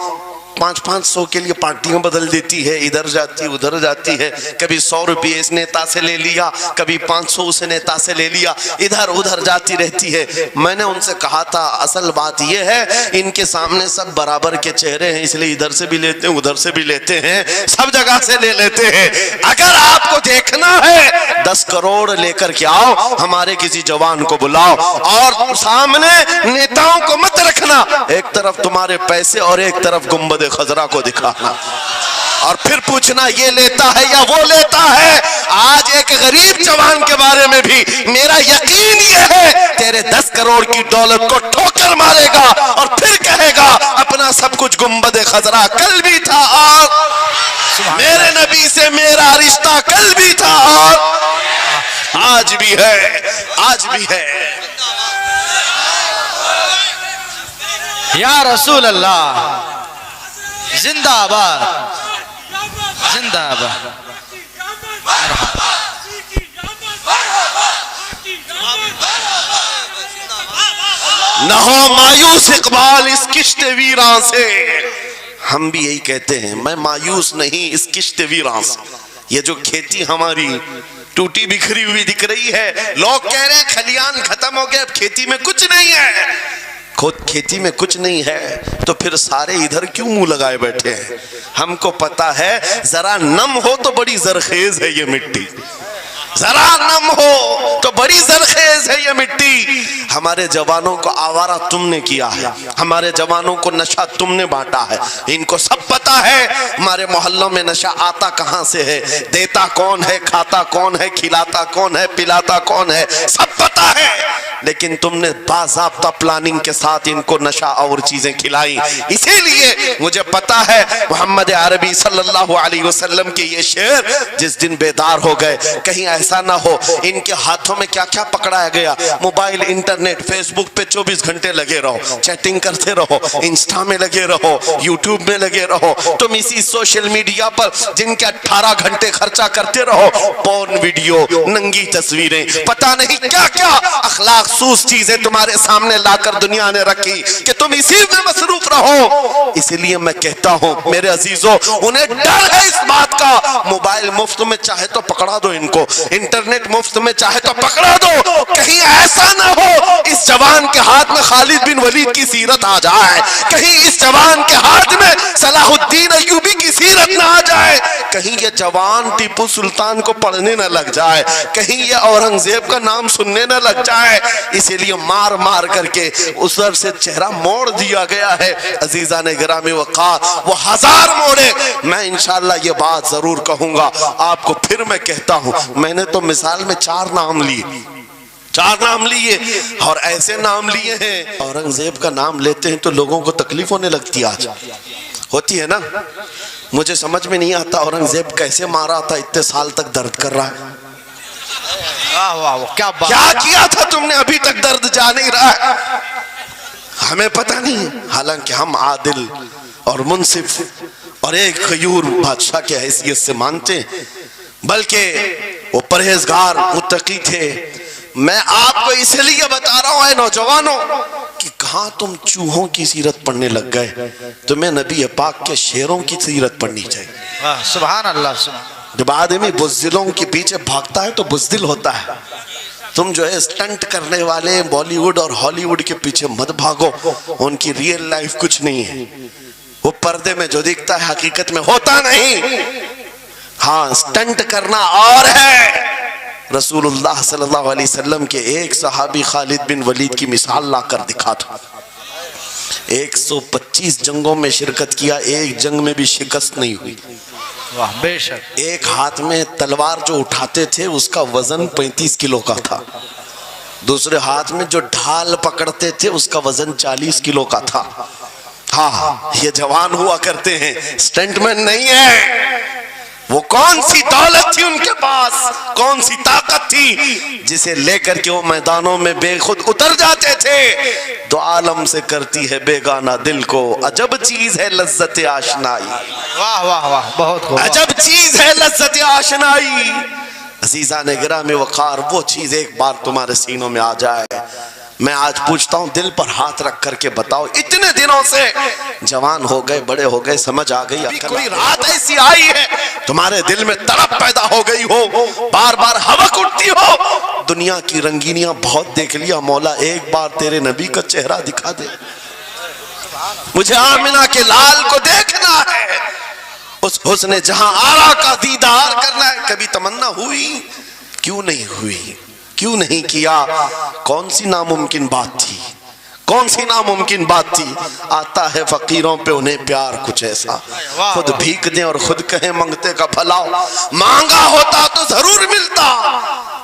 500 کے لیے پارٹیاں بدل دیتی ہے، ادھر جاتی ادھر جاتی ہے، کبھی 100 روپے اس نیتا سے لے لیا، کبھی 500 اس نیتا سے لے لیا، ادھر ادھر جاتی رہتی ہے۔ میں نے ان سے کہا تھا اصل بات یہ ہے ان کے سامنے سب برابر کے چہرے ہیں، اس لیے ادھر سے بھی لیتے ہیں ادھر سے بھی لیتے ہیں، سب جگہ سے لے لیتے ہیں۔ اگر آپ کو دیکھنا ہے 10 کروڑ لے کر کے آؤ، ہمارے کسی جوان کو بلاؤ اور سامنے نیتاؤں کو مت رکھنا، ایک طرف تمہارے پیسے اور ایک طرف گنبد خضرا کو دکھانا، اور پھر پوچھنا یہ لیتا ہے یا وہ لیتا ہے۔ آج ایک غریب جوان کے بارے میں بھی میرا یقین یہ ہے تیرے 10 کروڑ کی دولت کو ٹھوکر مارے گا اور پھر کہے گا اپنا سب کچھ گنبد خضرا کل بھی تھا اور میرے نبی سے میرا رشتہ کل بھی تھا اور آج بھی ہے، آج بھی ہے۔ یا رسول اللہ، زندہ آباد، زندہ آباد۔ نہ ہو مایوس اقبال اس کشت ویراں سے، ہم بھی یہی کہتے ہیں، میں مایوس نہیں اس کشت ویراں سے۔ یہ جو کھیتی ہماری ٹوٹی بکھری ہوئی دکھ رہی ہے، لوگ کہہ رہے ہیں کھلیان ختم ہو گئے، اب کھیتی میں کچھ نہیں ہے، خود کھیتی میں کچھ نہیں ہے تو پھر سارے ادھر کیوں منہ لگائے بیٹھے ہیں؟ ہم کو پتا ہے ذرا نم ہو تو بڑی زرخیز ہے یہ مٹی، ذرا نم ہو تو بڑی زرخیز ہے یہ مٹی۔ ہمارے جوانوں کو آوارہ تم نے کیا ہے، ہمارے جوانوں کو نشہ تم نے بانٹا ہے، ان کو سب پتا ہے ہمارے محلوں میں نشہ آتا کہاں سے ہے، دیتا کون ہے، کھاتا کون ہے، کھلاتا کون ہے، پلاتا کون ہے، سب پتا ہے، لیکن تم نے باضابطہ پلاننگ کے ساتھ ان کو نشہ اور چیزیں کھلائی۔ اسی لیے مجھے پتا ہے محمد عربی صلی اللہ علیہ وسلم کے یہ شعر جس دن بیدار ہو گئے، کہیں ایسا نہ ہو ان کے ہاتھوں میں کیا کیا پکڑایا گیا، موبائل، انٹرنیٹ، فیس بک پہ 24 گھنٹے لگے رہو، چیٹنگ کرتے رہو، انسٹا میں لگے رہو، یوٹیوب میں لگے رہو، تم اسی سوشل میڈیا پر جن کے 18 گھنٹے خرچہ کرتے رہو، پورن ویڈیو، ننگی تصویریں، پتہ نہیں کیا کیا اخلاق سوز چیزیں تمہارے سامنے لا کر دنیا نے رکھی کہ تم اسی میں مصروف رہو۔ اسی لیے میں کہتا ہوں میرے عزیزوں، انہیں ڈر ہے اس بات کا، موبائل مفت میں چاہے تو پکڑا دو ان کو، انٹرنیٹ مفت میں چاہے تو پکڑا دو، کہیں ایسا نہ ہو اس جوان کے ہاتھ میں خالد بن ولید کی سیرت آ جائے، کہیں اس جوان کے ہاتھ میں صلاح الدین ایوبی کی سیرت نہ آ جائے، کہیں یہ جوان ٹیپو سلطان کو پڑھنے نہ لگ جائے، کہیں یہ اورنگزیب کا نام سننے نہ لگ جائے۔ اسی لیے مار مار کر کے اس طرف سے چہرہ موڑ دیا گیا ہے۔ عزیزان گرامی وقار، وہ 1000 موڑے، میں انشاءاللہ یہ بات ضرور کہوں گا آپ کو، پھر میں کہتا ہوں میں نے تو مثال میں 4 نام لیے، 4 نام لیے، اور ایسے نام لیے ہیں اورنگزیب کا نام لیتے ہیں تو لوگوں کو تکلیف ہونے لگتی ہے، آج ہوتی ہے نا۔ مجھے سمجھ میں نہیں آتا اورنگزیب کیسے مارا تھا، اتنے سال تک درد کر رہا ہے، کیا کیا تھا تم نے، ابھی تک درد جا نہیں رہا ہے، ہمیں پتہ نہیں، حالانکہ ہم عادل اور منصف اور ایک غیور بادشاہ کے حیثیت سے مانتے ہیں، بلکہ وہ پرہیزگار متقی تھے۔ میں آپ کو اس لیے بتا رہا ہوں اے نوجوانوں کہ کہاں تم چوہوں کی سیرت پڑھنے لگ گئے، تمہیں نبی پاک کے شیروں کی سیرت پڑھنی چاہیے۔ سبحان اللہ، سبحان۔ جب آدمی بزدلوں کے پیچھے بھاگتا ہے تو بزدل ہوتا ہے، تم جو ہے اسٹنٹ کرنے والے بالی ووڈ اور ہالی ووڈ کے پیچھے مت بھاگو، ان کی ریئل لائف کچھ نہیں ہے، وہ پردے میں جو دکھتا ہے حقیقت میں ہوتا نہیں۔ ہاں اسٹنٹ کرنا اور ہے، رسول اللہ صلی اللہ علیہ وسلم کے ایک صحابی خالد بن ولید کی مثال لا کر دکھا تھا. 125 جنگوں میں شرکت کیا, ایک جنگ میں بھی شکست نہیں ہوئی. واہ بے شک. ایک ہاتھ میں تلوار جو اٹھاتے تھے اس کا وزن 35 کلو کا تھا, دوسرے ہاتھ میں جو ڈھال پکڑتے تھے اس کا وزن 40 کلو کا تھا. ہاں یہ جوان ہوا کرتے ہیں, سٹنٹ مین نہیں ہے. وہ کون سی دولت تھی ان کے پاس, کون سی طاقت تھی جسے لے کر کے وہ میدانوں میں بے خود اتر جاتے تھے. دو عالم سے کرتی ہے بیگانہ دل کو, عجب چیز ہے لذت آشنائی. واہ واہ واہ بہت خوب. عجب چیز ہے لذت آشنائی. عزیزان گرامی وقار, وہ چیز ایک بار تمہارے سینوں میں آ جائے. میں آج پوچھتا ہوں, دل پر ہاتھ رکھ کر کے بتاؤ, اتنے دنوں سے جوان ہو گئے, بڑے ہو گئے, سمجھ آ گئی, کوئی رات ایسی آئی ہے تمہارے دل میں تڑپ پیدا ہو گئی ہو, بار بار حوق اٹھتی ہو, دنیا کی رنگینیاں بہت دیکھ لیا, مولا ایک بار تیرے نبی کا چہرہ دکھا دے, مجھے آمنہ کے لال کو دیکھنا ہے, اس حسن جہاں آرا کا دیدار کرنا ہے. کبھی تمنا ہوئی؟ کیوں نہیں ہوئی, کیوں نہیں کیا؟ کون سی ناممکن بات تھی, کون سی ناممکن بات تھی؟ آتا ہے فقیروں پہ انہیں پیار کچھ ایسا, خود بھیک دیں اور خود کہیں منگتے کا بھلا, مانگا ہوتا تو ضرور ملتا.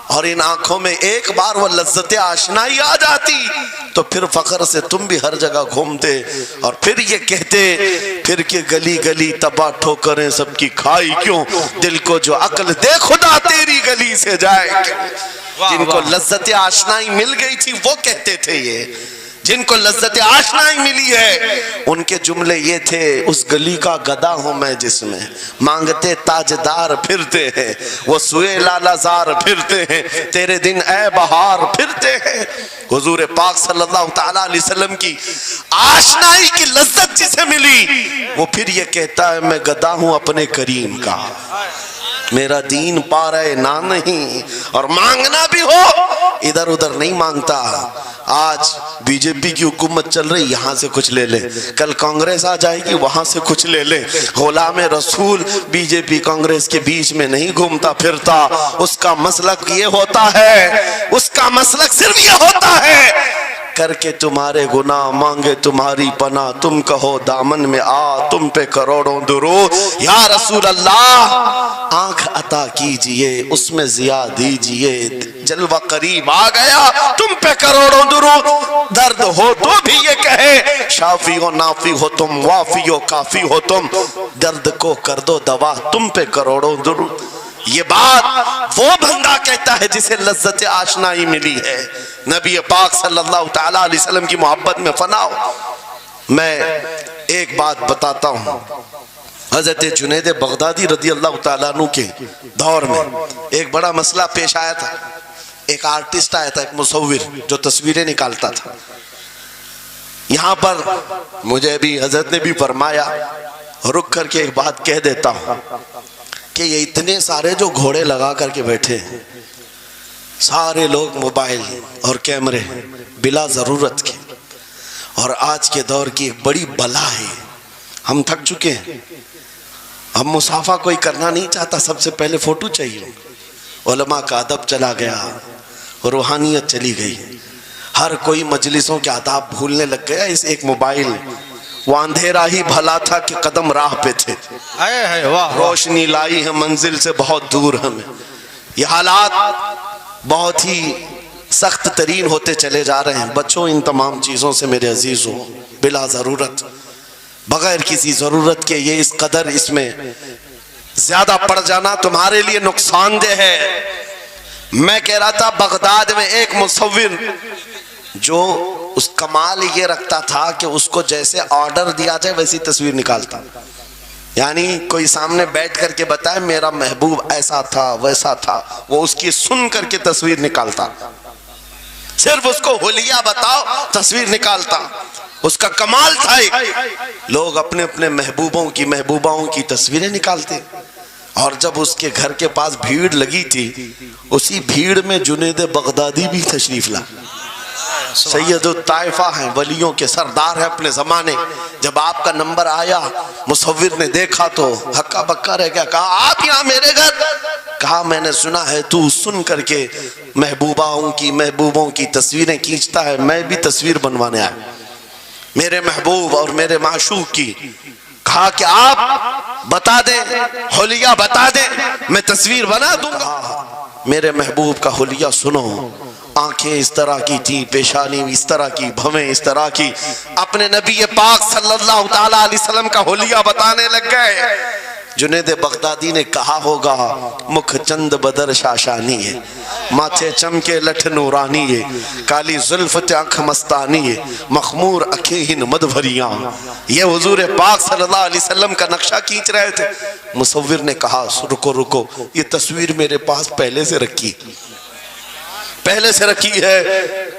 اور ان آنکھوں میں ایک بار وہ لذت آشنائی آ جاتی تو پھر فخر سے تم بھی ہر جگہ گھومتے اور پھر یہ کہتے پھر کہ گلی گلی تباہ ٹھوکریں سب کی کھائی کیوں, دل کو جو عقل دے خدا تیری گلی سے جائے کیوں. جن کو لذت آشنائی مل گئی تھی وہ کہتے تھے, یہ جن کو لذت آشنائی ملی ہے ان کے جملے یہ تھے, اس گلی کا گدا ہوں میں جس میں مانگتے تاجدار پھرتے ہیں, وہ سوئے لالا زار پھرتے ہیں, تیرے دن اے بہار پھرتے ہیں. حضور پاک صلی اللہ تعالیٰ علیہ وسلم کی آشنائی کی لذت جسے ملی وہ پھر یہ کہتا ہے میں گدا ہوں اپنے کریم کا, میرا دین پا رہے نہ نہیں, اور مانگنا بھی ہو ادھر ادھر نہیں مانگتا. آج بی جے پی کی حکومت چل رہی, یہاں سے کچھ لے لے, کل کانگریس آ جائے گی وہاں سے کچھ لے لے. غلام رسول بی جے پی کانگریس کے بیچ میں نہیں گھومتا پھرتا, اس کا مسلک یہ ہوتا ہے, اس کا مسلک صرف یہ ہوتا ہے کر کے تمہارے گناہ مانگے تمہاری پناہ, تم کہو دامن میں آ تم پہ کروڑوں درود. یا رسول اللہ آنکھ عطا کیجئے اس میں ضیاء دیجئے, جلوہ قریب آ گیا تم پہ کروڑوں درود. درد ہو تو بھی یہ کہے شافی و نافی ہو تم, وافی و کافی ہو تم, درد کو کر دو دوا تم پہ کروڑوں درود. یہ بات وہ بندہ کہتا ہے جسے لذت آشنائی ملی ہے, نبی پاک صلی اللہ تعالیٰ علیہ وسلم کی محبت میں فنا ہو. میں ایک بات بتاتا ہوں, حضرت جنید بغدادی رضی اللہ تعالیٰ عنہ کے دور میں ایک بڑا مسئلہ پیش آیا تھا. ایک آرٹسٹ آیا تھا, ایک مصور جو تصویریں نکالتا تھا. یہاں پر مجھے بھی حضرت نے بھی فرمایا, رک کر کے ایک بات کہہ دیتا ہوں کہ یہ اتنے سارے جو گھوڑے لگا کر کے بیٹھے ہیں, سارے لوگ موبائل اور کیمرے بلا ضرورت کے, اور آج کے دور کی ایک بڑی بلا ہے. ہم تھک چکے ہیں, ہم مسافہ کوئی کرنا نہیں چاہتا, سب سے پہلے فوٹو چاہیے. علماء کا ادب چلا گیا, روحانیت چلی گئی, ہر کوئی مجلسوں کے آداب بھولنے لگ گیا. اس ایک موبائل, وہ اندھیرا ہی بھلا تھا کہ قدم راہ پہ تھے, روشنی لائی ہے منزل سے بہت دور ہمیں. یہ حالات بہت ہی سخت ترین ہوتے چلے جا رہے ہیں. بچوں ان تمام چیزوں سے میرے عزیزوں, بلا ضرورت بغیر کسی ضرورت کے یہ اس قدر اس میں زیادہ پڑ جانا تمہارے لیے نقصان دہ ہے. میں کہہ رہا تھا بغداد میں ایک مصور جو اس کمال یہ رکھتا تھا کہ اس کو جیسے آرڈر دیا جائے ویسی تصویر نکالتا, یعنی کوئی سامنے بیٹھ کر کے بتائے میرا محبوب ایسا تھا ویسا تھا, وہ اس کی سن کر کے تصویر نکالتا. صرف اس کو حلیہ بتاؤ تصویر نکالتا. اس کا کمال تھا. لوگ اپنے اپنے محبوبوں کی محبوباؤں کی تصویریں نکالتے, اور جب اس کے گھر کے پاس بھیڑ لگی تھی, اسی بھیڑ میں جنید بغدادی بھی تشریف لا. سید الطائفہ ہیں, ولیوں کے سردار ہیں اپنے زمانے. جب آپ کا نمبر آیا مصور نے دیکھا تو ہکا بکا رہ گیا, کہا آپ یہاں میرے گھر؟ کہا میں نے سنا ہے تو سن کر کے محبوبوں کی تصویریں کھینچتا ہے، میں بھی تصویر بنوانے آیا میرے محبوب اور میرے معشوق کی۔ کہا کہ آپ بتا دیں، حلیہ بتا دیں، میں تصویر بنا دوں گا۔ میرے محبوب کا حلیہ سنو، آنکھیں اس طرح کی تھی، پیشانی اس طرح کی، بھویں اس طرح کی۔ اپنے نبی پاک صلی اللہ تعالی علیہ وسلم کا حلیہ بتانے لگ گئے۔ جنید بغدادی نے کہا ہوگا مکھ چند بدر شاشانی ہے، ماتھے چمکے لٹھ نورانی ہے، کالی زلفت آنکھ مستانی ہے، مخمور اکھیں مد بھریاں۔ یہ حضور پاک صلی اللہ علیہ وسلم کا نقشہ کھینچ رہے تھے۔ مصور نے کہا رکو رکو، یہ تصویر میرے پاس پہلے سے رکھی ہے۔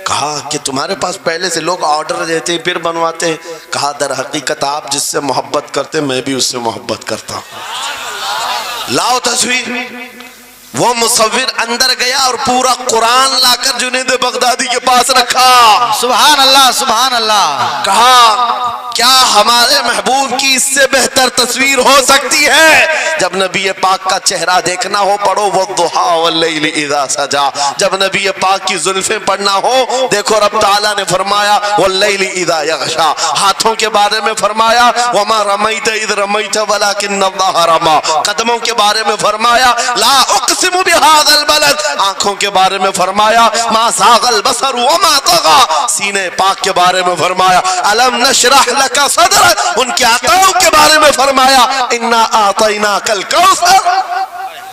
کہا کہ تمہارے پاس پہلے سے لوگ آرڈر دیتے پھر بنواتے ہیں؟ کہا در حقیقت آپ جس سے محبت کرتے میں بھی اس سے محبت کرتا ہوں، لاؤ تصویر۔ وہ مصور اندر گیا اور پورا قرآن لا کر جنید بغدادی کے پاس رکھا۔ سبحان اللہ سبحان اللہ۔ کہا کیا ہمارے محبوب کی اس سے بہتر تصویر ہو سکتی ہے؟ جب نبی پاک کا چہرہ دیکھنا ہو پڑھو والضحیٰ واللیل اذا سجا۔ جب نبی پاک کی زلفیں پڑھنا ہو دیکھو رب تعالیٰ نے فرمایا واللیل اذا یغشا۔ ہاتھوں کے بارے میں فرمایا وما رمیت اذ رمیت ولکن اللہ رما۔ قدموں کے بارے میں فرمایا لا اقسم بہذا البلد۔ آنکھوں کے بارے میں فرمایا ما زاغ البصر وما طغى۔ سینے پاک کے بارے میں فرمایا الم نشرح لک صدرک۔ ان کے عطاؤں کے بارے میں فرمایا انا اعطیناک الکوثر۔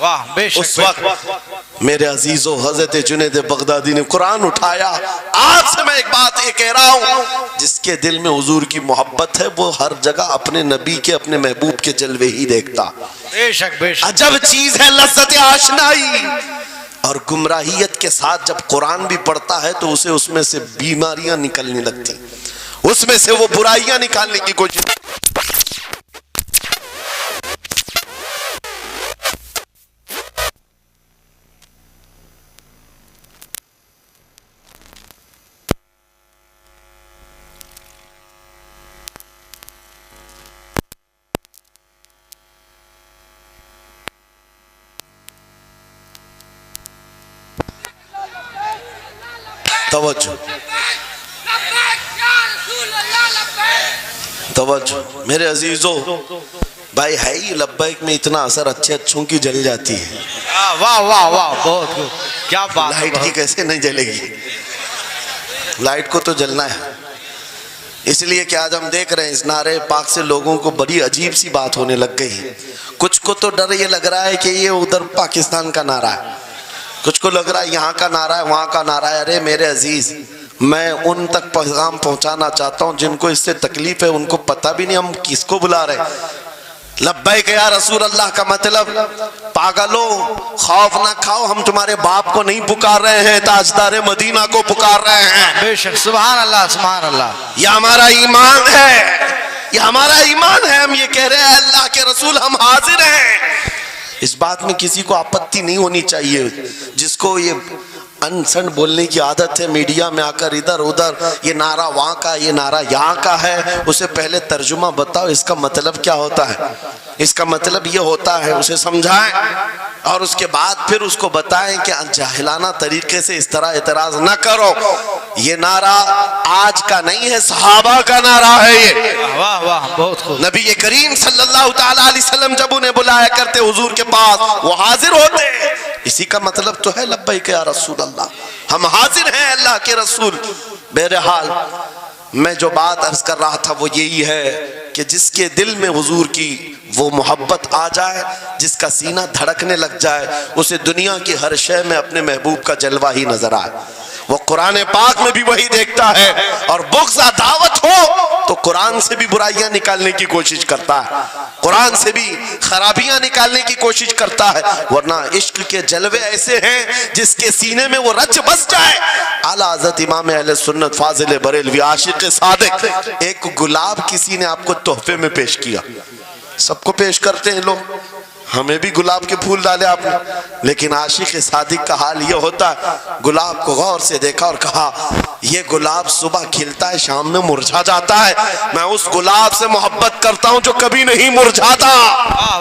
واہ بے شک۔ اس وقت میرے عزیزو حضرت جنید بغدادی نے قرآن اٹھایا۔ آج سے میں ایک بات یہ کہہ رہا ہوں، جس کے دل میں حضور کی محبت ہے وہ ہر جگہ اپنے نبی کے اپنے محبوب کے جلوے ہی دیکھتا۔ بے شک بے شک۔ عجب چیز ہے لذت آشنائی۔ اور گمراہیت کے ساتھ جب قرآن بھی پڑھتا ہے تو اسے اس میں سے بیماریاں نکلنے لگتی، اس میں سے وہ برائیاں نکالنے کی کوشش۔ توجہ توجہ میرے عزیزو، بھائی ہے ہی لبیک میں اتنا اثر اچھے اچھوں کی جل جاتی ہے۔ واہ واہ واہ بہت خوب، کیا بات۔ لائٹ کی کیسے نہیں جلے گی؟ لائٹ کو تو جلنا ہے۔ اس لیے کہ آج ہم دیکھ رہے ہیں اس نعرے پاک سے لوگوں کو بڑی عجیب سی بات ہونے لگ گئی۔ کچھ کو تو ڈر یہ لگ رہا ہے کہ یہ ادھر پاکستان کا نعرہ ہے، کچھ کو لگ رہا ہے یہاں کا نعرہ ہے وہاں کا نعرہ ہے۔ ارے میرے عزیز، میں ان تک پیغام پہنچانا چاہتا ہوں جن کو اس سے تکلیف ہے، ان کو پتہ بھی نہیں ہم کس کو بلا رہے ہیں۔ لبیک یا رسول اللہ کا مطلب پاگلو خوف نہ کھاؤ، ہم تمہارے باپ کو نہیں پکار رہے ہیں، تاجدار مدینہ کو پکار رہے ہیں۔ بے شک سبحان اللہ سبحان اللہ۔ یہ ہمارا ایمان ہے، یہ ہمارا ایمان ہے۔ ہم یہ کہہ رہے ہیں اللہ کے رسول ہم حاضر ہیں۔ اس بات میں کسی کو آپتی نہیں ہونی چاہیے۔ جس کو یہ انسن بولنے کی عادت ہے میڈیا میں آ کر ادھر ادھر یہ نعرہ وہاں کا یہ نعرہ یہاں کا ہے، اسے پہلے ترجمہ بتاؤ اس کا مطلب کیا ہوتا ہے۔ اس کا مطلب یہ ہوتا ہے، اسے سمجھائیں اور اس کے بعد پھر اس کو بتائیں کہ جاہلانہ طریقے سے اس طرح اعتراض نہ کرو۔ یہ نعرہ آج کا نہیں ہے، صحابہ کا نعرہ ہے یہ۔ واہ واہ بہت خوب۔ نبی کریم صلی اللہ تعالی علیہ وسلم جب انہیں بلایا کرتے حضور کے پاس وہ حاضر ہوتے۔ اسی کا مطلب تو ہے لبیک یا رسول اللہ، ہم حاضر ہیں اللہ کے رسول۔ بہرحال میں جو بات عرض کر رہا تھا وہ یہی ہے کہ جس کے دل میں حضور کی وہ محبت آ جائے، جس کا سینہ دھڑکنے لگ جائے، اسے دنیا کی ہر شے میں اپنے محبوب کا جلوہ ہی نظر آئے۔ وہ قرآن پاک میں بھی وہی دیکھتا ہے، اور بغض دعوت ہو تو قرآن سے بھی برائیاں نکالنے کی کوشش کرتا ہے، قرآن سے بھی خرابیاں نکالنے کی کوشش کرتا ہے۔ ورنہ عشق کے جلوے ایسے ہیں جس کے سینے میں وہ رچ بس جائے۔ اعلیٰ حضرت امام اہل سنت فاضل بریلوی عاشق صادق، ایک گلاب کسی نے آپ کو تحفے میں پیش کیا، سب کو پیش کرتے ہیں لوگ، ہمیں بھی گلاب کے پھول ڈالے آپ نے، لیکن عاشق صادق کا حال یہ ہوتا ہے، گلاب کو غور سے دیکھا اور کہا یہ گلاب صبح کھلتا ہے شام میں مرجھا جاتا ہے، میں اس گلاب سے محبت کرتا ہوں جو کبھی نہیں مرجھاتا۔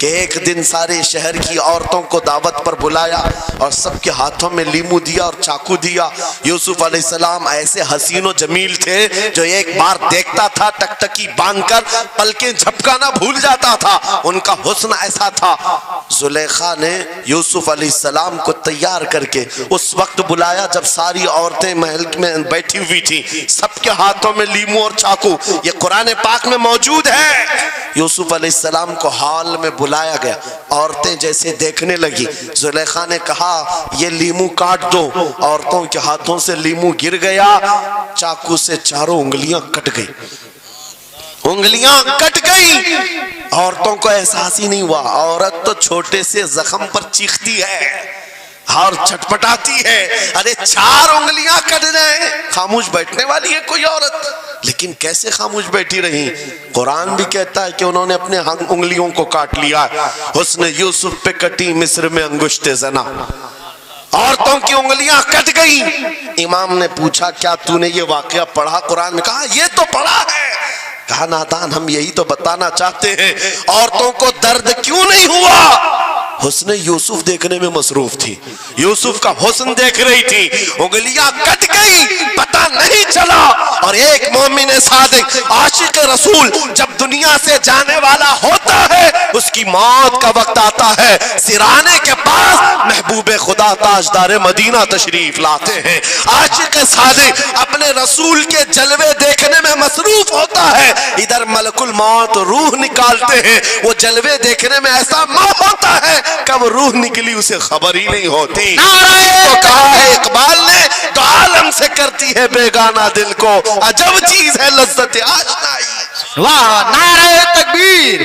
کہ ایک دن سارے شہر کی عورتوں کو دعوت پر بلایا اور سب کے ہاتھوں میں لیمو دیا اور چاقو دیا. یوسف علیہ السلام ایسے حسین و جمیل تھے جو ایک بار دیکھتا تھا ٹکٹکی باندھ کر پلکیں جھپکانا بھول جاتا تھا. ان کا حسن ایسا تھا. زلیخا نے یوسف علیہ السلام کو تیار کر کے اس وقت بلایا جب ساری عورتیں محل میں بیٹھی ہوئی تھی, سب کے ہاتھوں میں لیمو اور چاقو. یہ قرآن پاک میں موجود ہے. یوسف علیہ السلام کو ہال میں بلایا گیا. عورتیں جیسے دیکھنے لگی, زلیخا نے کہا یہ لیمو کاٹ دو. عورتوں کے ہاتھوں سے لیمو گر گیا, چاقو سے چاروں انگلیاں کٹ گئی. انگلیاں کٹ گئی. عورتوں کو احساس ہی نہیں ہوا. عورت تو چھوٹے سے زخم پر چیختی ہے اور چھٹپٹاتی ہے. ارے 4 انگلیاں کٹ جائیں, خاموش بیٹھنے والی ہے کوئی عورت؟ لیکن کیسے خاموش بیٹھی رہی؟ قرآن بھی کہتا ہے کہ انہوں نے اپنے انگلیوں کو کاٹ لیا. حسن یوسف پہ کٹی مصر میں انگشت زنا. عورتوں کی انگلیاں کٹ گئی. امام نے پوچھا کیا تو نے یہ واقعہ پڑھا قرآن میں؟ کہا یہ تو پڑھا ہے. کہا نادان, ہم یہی تو بتانا چاہتے ہیں عورتوں کو درد کیوں نہیں ہوا. حسن یوسف دیکھنے میں مصروف تھی, یوسف کا حسن دیکھ رہی تھی. انگلیاں کٹ گئی, پتہ نہیں چلا. اور ایک مومن صادق عاشق رسول جب دنیا سے جانے والا ہوتا ہے, اس کی موت کا وقت آتا ہے, سرانے کے پاس محبوب خدا تاجدار مدینہ تشریف لاتے ہیں. عاشق صادق اپنے رسول کے جلوے دیکھنے میں مصروف ہوتا ہے, ادھر ملک الموت روح نکالتے ہیں. وہ جلوے دیکھنے میں ایسا موہ ہوتا ہے, کب روح نکلی اسے خبر ہی نہیں ہوتی. تو کہا ہے اقبال نے, تو عالم سے کرتی ہے بیگانہ دل کو, عجب چیز ہے لذت آشنائی. واہ, نعرہ تکبیر,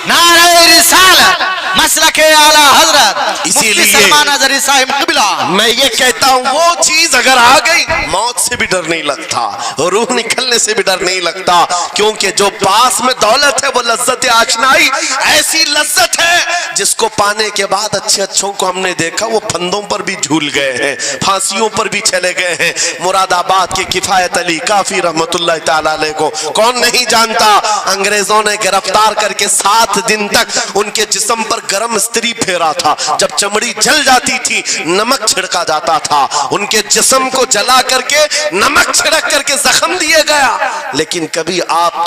نعرہ رسالت, مسلک اعلی حضرت اسی مفتی لیے سلمان اظہری صاحب قبلہ. میں یہ کہتا ہوں وہ چیز اگر آ گئی موت سے بھی ڈر نہیں لگتا, روح نکلنے سے بھی ڈر نہیں لگتا, کیونکہ جو پاس میں دولت ہے وہ لذت آشنائی. ایسی لذت ہے جس کو پانے کے بعد اچھے اچھوں کو ہم نے دیکھا وہ پھندوں پر بھی جھول گئے ہیں, پھانسیوں پر بھی چلے گئے ہیں. مراد آباد کے کفایت علی کافی رحمت اللہ تعالی علیہ کو کون نہیں جانتا. انگریزوں نے گرفتار کر کے 7 دن تک ان کے جسم پر گرم استری پھیرا تھا. جب چمڑی جل جاتی تھی نمک چھڑکا جاتا تھا, ان کے جسم کو جلا کر کے نمک چھڑک کر کے زخم دیے گیا. لیکن کبھی آپ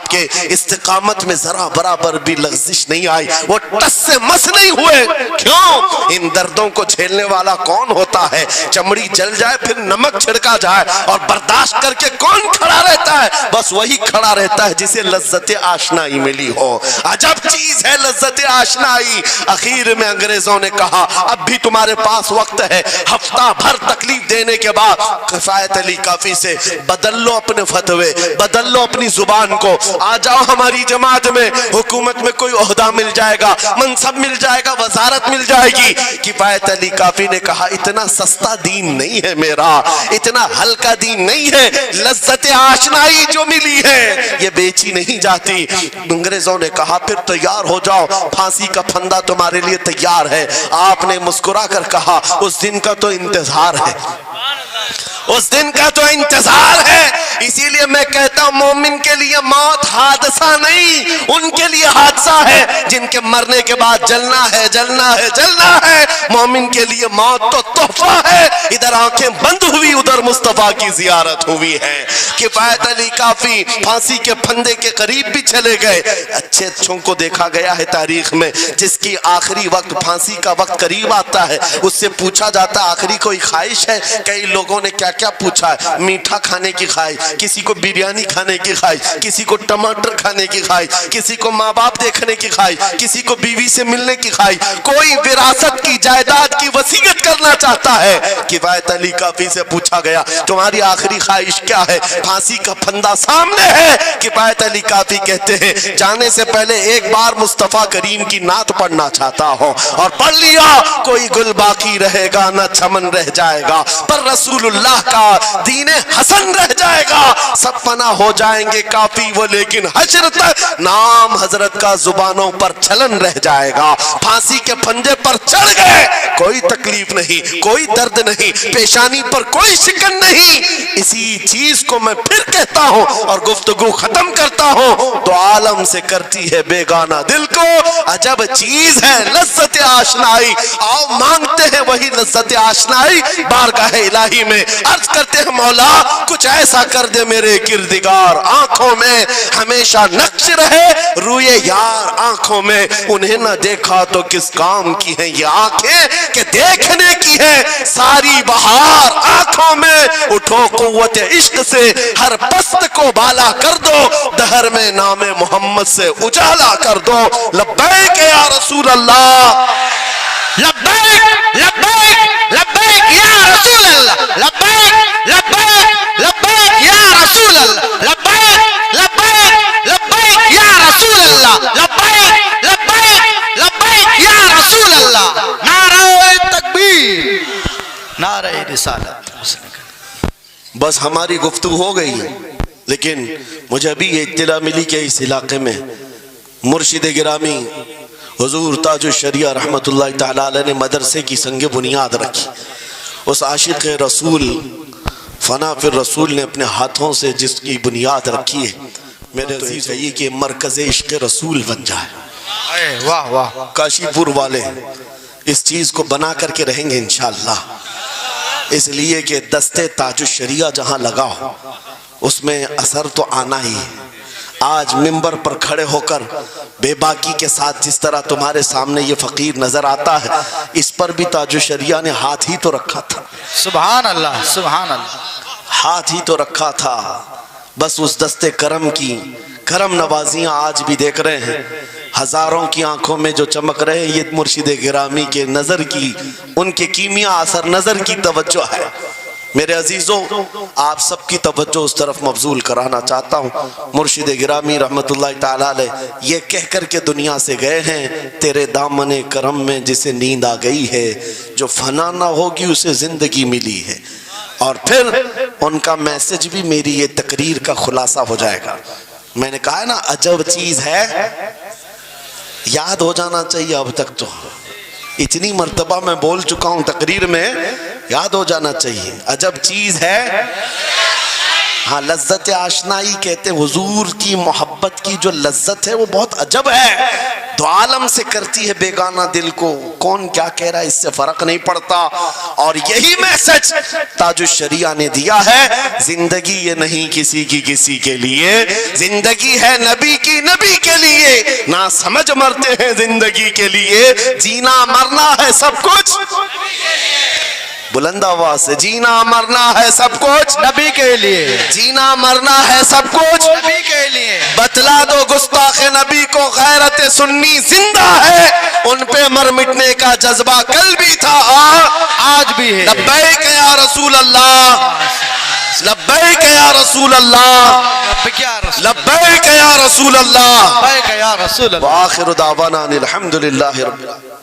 کے استقامت میں ذرا برابر بھی لغزش نہیں آئی, وہ ٹس سے مس نہیں ہوئے. کیوں؟ ان دردوں کو جھیلنے والا کون ہوتا ہے؟ چمڑی جل جائے پھر نمک چھڑکا جائے اور برداشت کر کے کون کھڑا رہتا ہے؟ بس وہی کھڑا رہتا ہے جسے لذت آشنائی ملی ہو. عجب چیز ہے لذت آشنائی. اخیر میں انگریزوں نے کہا اب بھی تمہارے پاس وقت ہے, ہفتہ بھر تکلیف دینے کے بعد کفایت علی کافی سے بدل لو اپنے فتوے, بدل لو اپنی زبان کو, آ جاؤ ہماری جماعت میں, حکومت میں کوئی عہدہ مل جائے گا, منصب مل جائے گا, وزارت مل جائے گی. کفایت علی کافی نے کہا اتنا سستا دین نہیں ہے میرا, اتنا ہلکا دین نہیں ہے. لذت آشنائی جو ملی ہے یہ بیچی نہیں جاتی. انگریزوں نے کہا پھر تیار ہو جاؤ, پھانسی کا پھندا تمہارے لیے تیار ہے. آپ نے مسکرا کر کہا اس دن کا تو انتظار ہے, اس دن کا تو انتظار ہے. اسی لیے میں کہتا ہوں مومن کے لیے موت حادثہ نہیں, ان کے لیے حادثہ ہے جن کے مرنے کے بعد جلنا ہے, جلنا ہے, جلنا ہے. مومن کے لیے موت تو تحفہ ہے. ادھر آنکھیں بند ہوئی, ادھر مصطفیٰ کی زیارت ہوئی ہے. کفایت علی کافی پھانسی کے پھندے کے قریب بھی چلے گئے. اچھے اچھوں کو دیکھا گیا ہے تاریخ میں, جس کی آخری وقت پھانسی کا وقت قریب آتا ہے اس سے پوچھا جاتا ہے آخری کوئی خواہش ہے. کئی لوگوں نے کیا کیا پوچھا ہے, میٹھا کھانے کی خواہش, کسی کو بریانی کھانے کی خواہش, کسی کو ٹماٹر کھانے کی خواہش, کسی کو ماں باپ دیکھنے کی خواہش, کسی کو بیوی سے ملنے کی خواہش, کوئی وراثت کی جائیداد کی وصیت کرنا چاہتا ہے. کفایت علی کافی سے پوچھا گیا تمہاری آخری خواہش کیا ہے؟ پھانسی کا پھندا سامنے ہے. کفایت علی کافی کہتے ہیں جانے سے پہلے ایک بار مصطفیٰ کریم کی نعت پڑھنا چاہتا ہوں, اور پڑھ لیا کوئی گل باقی رہے گا نہ چمن رہ جائے گا, پر رسول اللہ کا دین حسن رہ جائے گا، سب فنا ہو جائیں گے کافی وہ، لیکن حشر تک نام حضرت کا زبانوں پر چلن رہ جائے گا۔ پھانسی کے پھنجے پر چڑھ گئے، کوئی تکلیف نہیں، کوئی درد نہیں، پیشانی پر کوئی شکن نہیں۔ اسی چیز کو میں پھر کہتا ہوں اور گفتگو ختم کرتا ہوں، تو عالم سے کرتی ہے بیگانہ دل کو، عجب چیز ہے لذت آشنائی، آؤ مانگتے ہیں وہی لذت آشنائی بارگاہ الہی میں، عرض کرتے ہیں مولا کچھ ایسا کر دے میرے کردگار، آنکھوں میں ہمیشہ نقش رہے روئے یار آنکھوں میں، انہیں نہ دیکھا تو کس کام کی ہیں یہ آنکھیں کہ دیکھنے کی ہے ساری بہار آنکھوں میں، اٹھو قوت عشق سے ہر پست کو بالا کر دو، دہر میں نام محمد سے اجالا کر دو، لبیک یا رسول اللہ، لبیک لبیک لبیک یا رسول اللہ، لبیک لبیک لبیک یا رسول اللہ، لبیک لبیک لبیک یا رسول اللہ، لبیک لبیک لبیک یا رسول اللہ، نعرہ تکبیر، نعرہ رسالت۔ بس ہماری گفتگو ہو گئی، لیکن مجھے ابھی یہ اطلاع ملی کہ اس علاقے میں مرشد گرامی حضور تاج الشریعہ رحمت اللہ تعالی علیہ نے مدرسے کی سنگ بنیاد رکھی۔ اس عاشق رسول فنا فی الرسول نے اپنے ہاتھوں سے جس کی بنیاد رکھی ہے، میرے عزیز ہے یہ کہ مرکز عشق رسول بن جائے۔ واہ واہ، کاشی پور والے اس چیز کو بنا کر کے رہیں گے انشاءاللہ، اس لیے کہ دستے تاج الشریعہ جہاں لگا ہو اس میں اثر تو آنا ہی ہے۔ آج منبر پر کھڑے ہو کر بے باکی کے ساتھ جس طرح تمہارے سامنے یہ فقیر نظر آتا ہے، اس پر بھی تاج الشریعہ نے ہاتھ ہی تو رکھا تھا، سبحان اللہ سبحان اللہ، ہاتھ ہی تو رکھا تھا۔ بس اس دستے کرم کی کرم نوازیاں آج بھی دیکھ رہے ہیں، ہزاروں کی آنکھوں میں جو چمک رہے ہیں، یہ مرشد گرامی کے نظر کی، ان کے کیمیا اثر نظر کی توجہ ہے۔ میرے عزیزوں آپ سب کی توجہ اس طرف مبذول کرانا چاہتا ہوں، مرشد گرامی رحمت اللہ تعالی علیہ یہ کہہ کر کے دنیا سے گئے ہیں، تیرے دامن کرم میں جسے نیند آ گئی ہے، جو فنا نہ ہوگی اسے زندگی ملی ہے۔ اور پھر ان کا میسج بھی میری یہ تقریر کا خلاصہ ہو جائے گا۔ میں نے کہا ہے نا عجب چیز ہے، یاد ہو جانا چاہیے، اب تک تو اتنی مرتبہ میں بول چکا ہوں تقریر میں، یاد ہو جانا چاہیے، عجب چیز ہے۔ ہاں لذت آشنائی کہتے ہیں، حضور کی محبت کی جو لذت ہے وہ بہت عجب ہے، دو عالم سے کرتی ہے بیگانہ دل کو، کون کیا کہہ رہا ہے اس سے فرق نہیں پڑتا۔ اور یہی میسج تاج الشریعہ نے دیا ہے، زندگی یہ نہیں کسی کی کسی کے لیے، زندگی ہے نبی کی نبی کے لیے، نہ سمجھ مرتے ہیں زندگی کے لیے، جینا مرنا ہے سب کچھ بلند آواز سے، جینا مرنا ہے سب کچھ نبی کے لیے، جینا مرنا ہے سب کچھ نبی کے لیے، بتلا دو گستاخ نبی کو غیرت سنی زندہ ہے، ان پہ مر مٹنے کا جذبہ کل بھی تھا آج بھی ہے۔ لبیک یا رسول اللہ، لبیک یا رسول اللہ، لبیک یا رسول لبیک یا رسول اللہ، لبیک یا رسول اللہ۔ وآخر دعوانا الحمدللہ رب العالمین۔